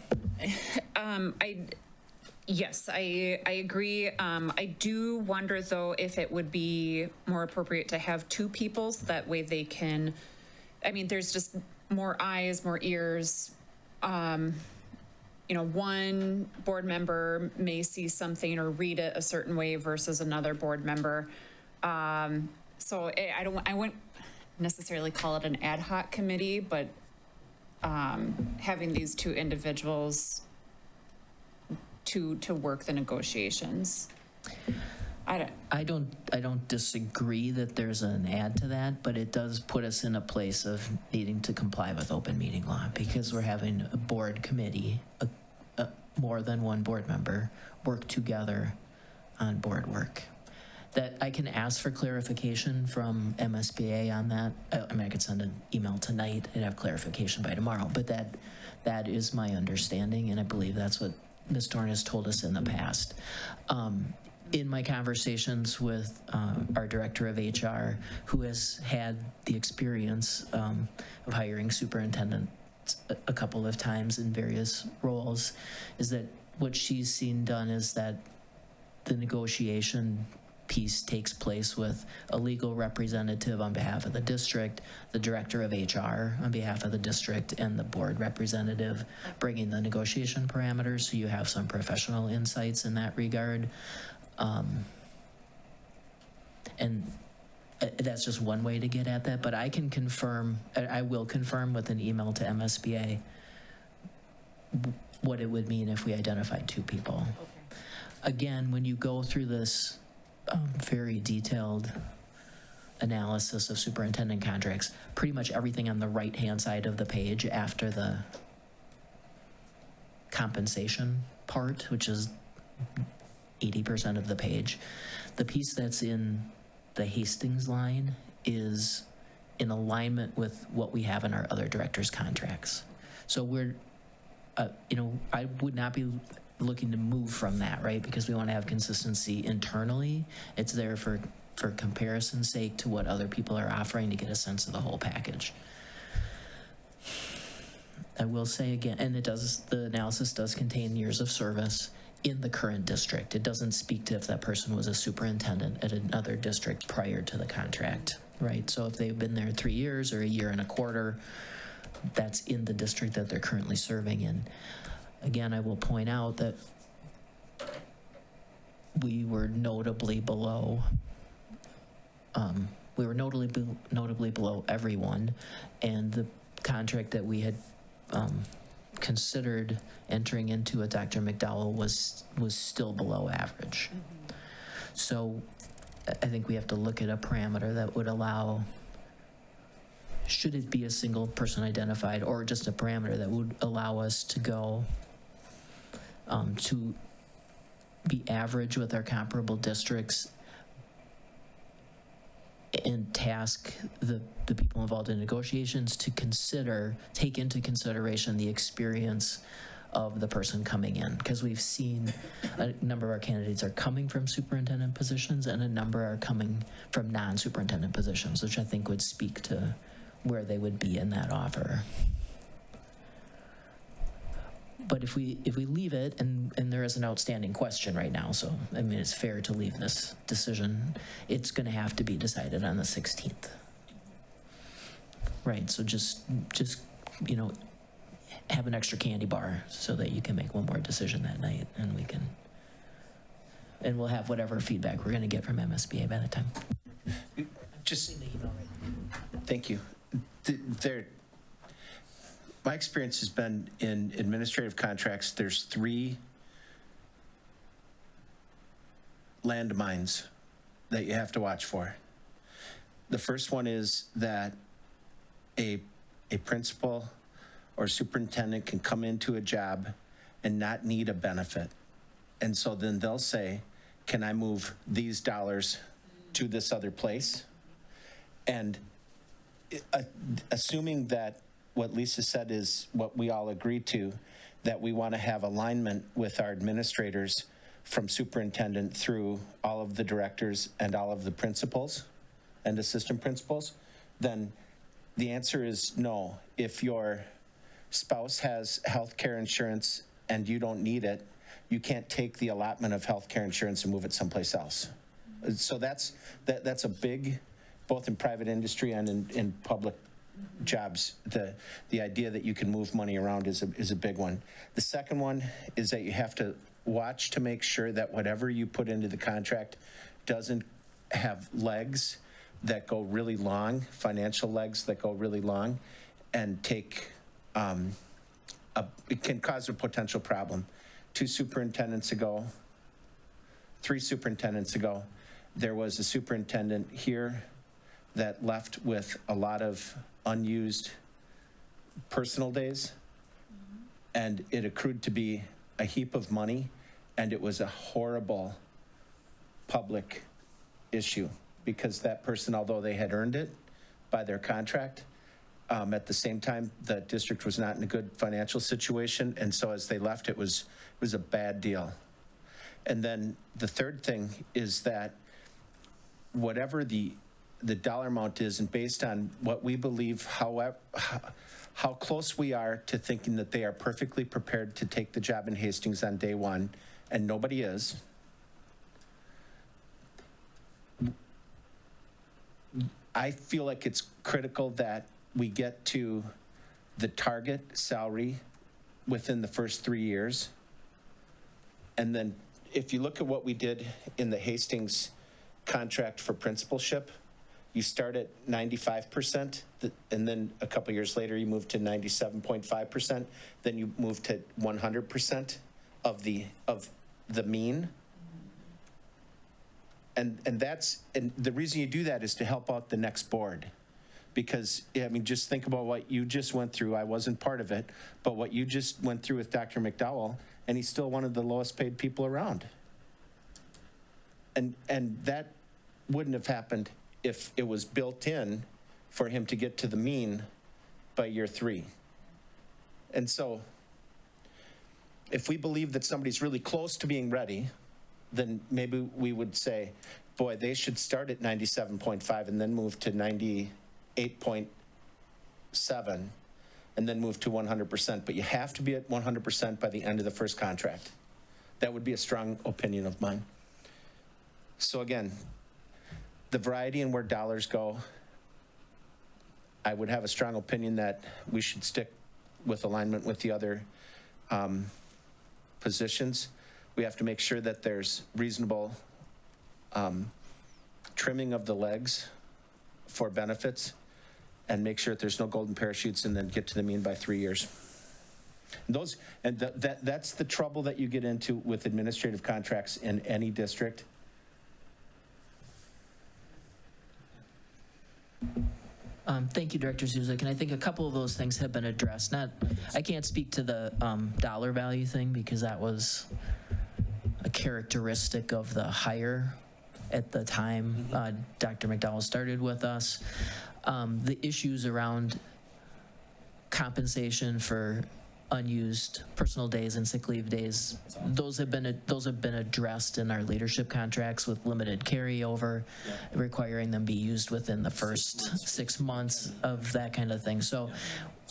Yes, I agree. I do wonder though if it would be more appropriate to have two people so that way they can, there's just more eyes, more ears. One board member may see something or read it a certain way versus another board member. So I wouldn't necessarily call it an ad hoc committee, but having these two individuals to work the negotiations. I don't disagree that there's an add to that, but it does put us in a place of needing to comply with open meeting law because we're having a board committee, more than one board member, work together on board work. That I can ask for clarification from MSBA on that. I could send an email tonight and have clarification by tomorrow, but that is my understanding, and I believe that's what Ms. Dorn has told us in the past. In my conversations with our Director of HR, who has had the experience of hiring superintendents a couple of times in various roles, is that what she's seen done is that the negotiation piece takes place with a legal representative on behalf of the district, the Director of HR on behalf of the district, and the board representative bringing the negotiation parameters, so you have some professional insights in that regard. And that's just one way to get at that, but I can confirm, I will confirm with an email to MSBA what it would mean if we identified two people. Okay. Again, when you go through this very detailed analysis of superintendent contracts, pretty much everything on the right-hand side of the page after the compensation part, which is 80% of the page, the piece that's in the Hastings line is in alignment with what we have in our other directors' contracts. So we're, I would not be looking to move from that, right? Because we want to have consistency internally. It's there for comparison's sake to what other people are offering to get a sense of the whole package. I will say again, and the analysis does contain years of service in the current district. It doesn't speak to if that person was a superintendent at another district prior to the contract, right? So if they've been there 3 years or a year and a quarter, that's in the district that they're currently serving in. Again, I will point out that we were notably below everyone, and the contract that we had considered entering into with Dr. McDowell was still below average. So I think we have to look at a parameter that would allow, should it be a single person identified, or just a parameter that would allow us to go to be average with our comparable districts and task the people involved in negotiations to take into consideration the experience of the person coming in. Because we've seen a number of our candidates are coming from superintendent positions and a number are coming from non-superintendent positions, which I think would speak to where they would be in that offer. But if we leave it, and there is an outstanding question right now, so I mean it's fair to leave this decision, it's going to have to be decided on the 16th. Right, so just have an extra candy bar so that you can make one more decision that night, and we'll have whatever feedback we're going to get from MSBA by that time. Thank you. My experience has been in administrative contracts, there's 3 landmines that you have to watch for. The first one is that a principal or superintendent can come into a job and not need a benefit. And so then they'll say, can I move these dollars to this other place? And assuming that what Lisa said is what we all agree to, that we want to have alignment with our administrators from superintendent through all of the directors and all of the principals and assistant principals, then the answer is no. If your spouse has health care insurance and you don't need it, you can't take the allotment of health care insurance and move it someplace else. So that's a big, both in private industry and in public jobs, the idea that you can move money around is a big one. The second one is that you have to watch to make sure that whatever you put into the contract doesn't have legs that go really long, financial legs that go really long, and take it can cause a potential problem. 3 superintendents ago, there was a superintendent here that left with a lot of unused personal days, and it accrued to be a heap of money, and it was a horrible public issue because that person, although they had earned it by their contract, at the same time, the district was not in a good financial situation, and so as they left, it was a bad deal. And then the third thing is that whatever the dollar amount is, and based on what we believe, how close we are to thinking that they are perfectly prepared to take the job in Hastings on day one, and nobody is. I feel like it's critical that we get to the target salary within the first 3 years. And then if you look at what we did in the Hastings contract for principalship, you start at 95%, and then a couple years later, you move to 97.5%. Then you move to 100% of the mean. And the reason you do that is to help out the next board. Because, I mean, just think about what you just went through. I wasn't part of it, but what you just went through with Dr. McDowell, and he's still one of the lowest paid people around. And that wouldn't have happened if it was built in for him to get to the mean by year 3. And so if we believe that somebody's really close to being ready, then maybe we would say, boy, they should start at 97.5 and then move to 98.7 and then move to 100%. But you have to be at 100% by the end of the first contract. That would be a strong opinion of mine. So again, the variety and where dollars go, I would have a strong opinion that we should stick with alignment with the other positions. We have to make sure that there's reasonable trimming of the legs for benefits, and make sure that there's no golden parachutes, and then get to the mean by 3 years. That's the trouble that you get into with administrative contracts in any district. Thank you, Director Zuzak, and I think a couple of those things have been addressed. I can't speak to the dollar value thing because that was a characteristic of the hire at the time Dr. McDowell started with us. The issues around compensation for unused personal days and sick leave days, those have been addressed in our leadership contracts with limited carryover, requiring them be used within the first 6 months of that kind of thing. So,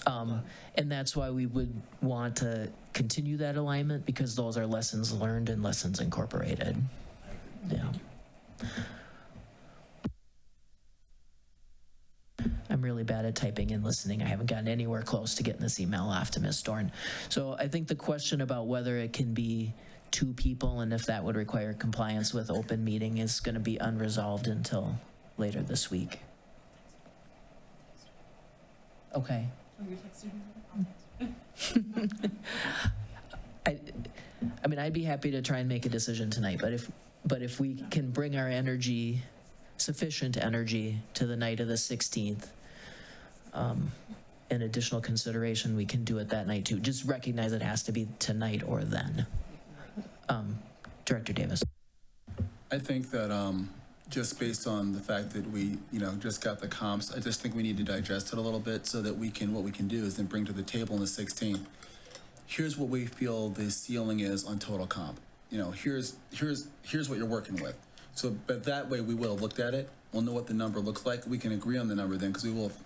and that's why we would want to continue that alignment, because those are lessons learned and lessons incorporated. Yeah. I'm really bad at typing and listening. I haven't gotten anywhere close to getting this email off to Ms. Dorn. So I think the question about whether it can be 2 people and if that would require compliance with open meeting is going to be unresolved until later this week. Okay. I mean, I'd be happy to try and make a decision tonight, but if we can bring our energy, sufficient energy, to the night of the 16th, in additional consideration, we can do it that night too. Just recognize it has to be tonight or then. Director Davis. I think that just based on the fact that we, just got the comps, I just think we need to digest it a little bit so that what we can do is then bring to the table on the 16th. Here's what we feel the ceiling is on total comp. Here's what you're working with. So, but that way we will have looked at it. We'll know what the number looks like. We can agree on the number then, because we will have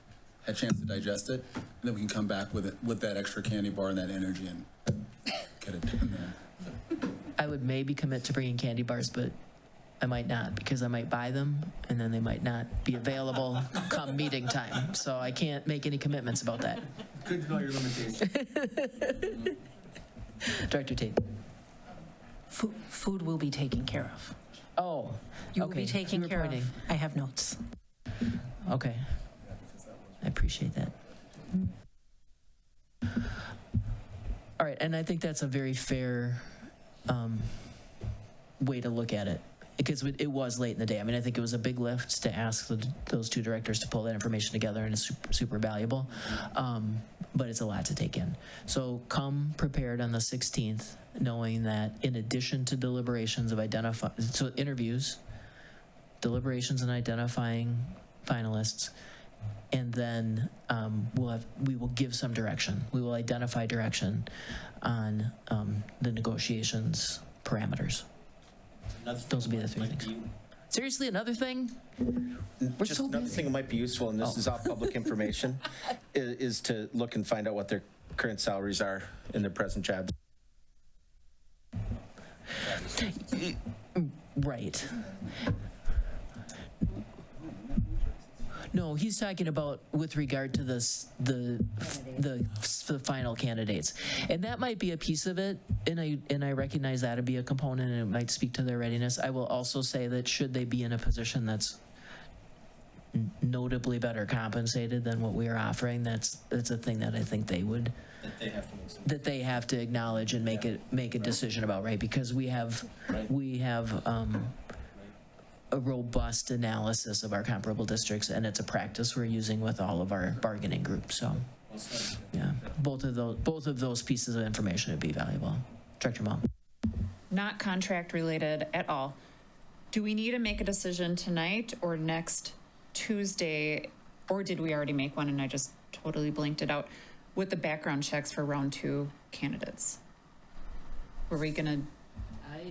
had a chance to digest it, and then we can come back with it with that extra candy bar and that energy and get it done then. I would maybe commit to bringing candy bars, but I might not, because I might buy them and then they might not be available come meeting time. So I can't make any commitments about that. Good to know your limitations. Director Tate. Food will be taken care of. Oh, You will okay. be taken You're care pointing. of. I have notes. Okay. I appreciate that. All right, and I think that's a very fair way to look at it, because it was late in the day. I mean, I think it was a big lift to ask those 2 directors to pull that information together, and it's super valuable, but it's a lot to take in. So come prepared on the 16th, knowing that in addition to deliberations of interviews, deliberations and identifying finalists, and then we will give some direction. We will identify direction on the negotiations parameters. Those will be the 3 things. Seriously, another thing? We're Just so another busy. thing that might be useful, and this is all public information, is to look and find out what their current salaries are in their present jobs. Right. No, he's talking about with regard to the final candidates, and that might be a piece of it. And I recognize that to be a component, and it might speak to their readiness. I will also say that should they be in a position that's notably better compensated than what we are offering, that's a thing that I think they have to acknowledge and make a decision about, right? Because we have a robust analysis of our comparable districts, and it's a practice we're using with all of our bargaining groups. So, yeah, both of those pieces of information would be valuable. Director Mull. Not contract related at all. Do we need to make a decision tonight or next Tuesday, or did we already make one and I just totally blanked it out, with the background checks for round 2 candidates? Were we gonna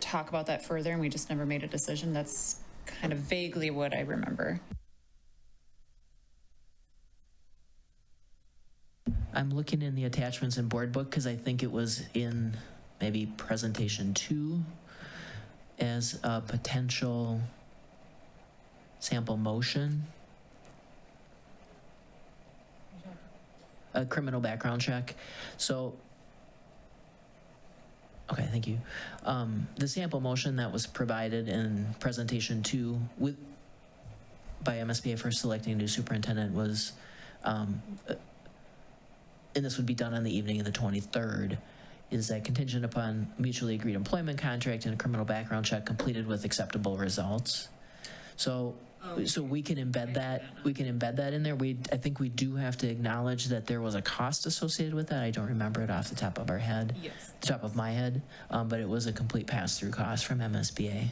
talk about that further and we just never made a decision? That's kind of vaguely what I remember. I'm looking in the attachments and board book because I think it was in maybe presentation 2 as a potential sample motion. A criminal background check. So, okay, thank you. The sample motion that was provided in presentation 2 by MSBA for selecting a new superintendent was, and this would be done on the evening of the 23rd, is that contingent upon mutually agreed employment contract and a criminal background check completed with acceptable results. So we can embed that. We can embed that in there. I think we do have to acknowledge that there was a cost associated with that. I don't remember it off the top of our head. Yes. The top of my head, but it was a complete pass-through cost from MSBA.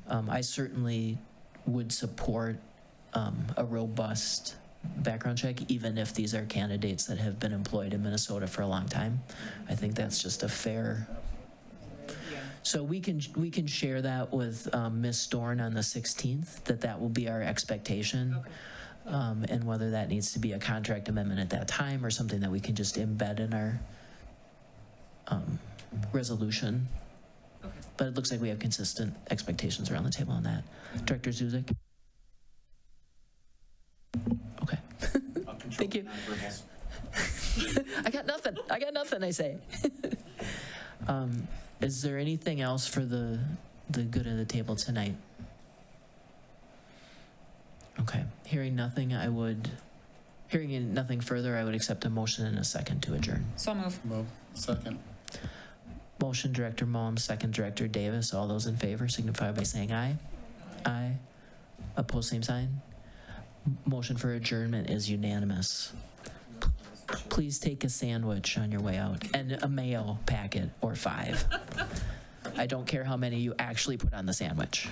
I certainly would support a robust background check, even if these are candidates that have been employed in Minnesota for a long time. I think that's just a fair. So we can share that with Ms. Dorn on the 16th, that will be our expectation. Okay. And whether that needs to be a contract amendment at that time or something that we can just embed in our resolution. Okay. But it looks like we have consistent expectations around the table on that. Director Zuzik? Okay. Thank you. I got nothing, I say. Is there anything else for the good of the table tonight? Okay. Hearing nothing further, I would accept a motion and a second to adjourn. So move. Move. Second. Motion, Director Mullum, second, Director Davis. All those in favor signify by saying aye. Aye. Opposed, same sign. Motion for adjournment is unanimous. Please take a sandwich on your way out and a mayo packet or 5. I don't care how many you actually put on the sandwich.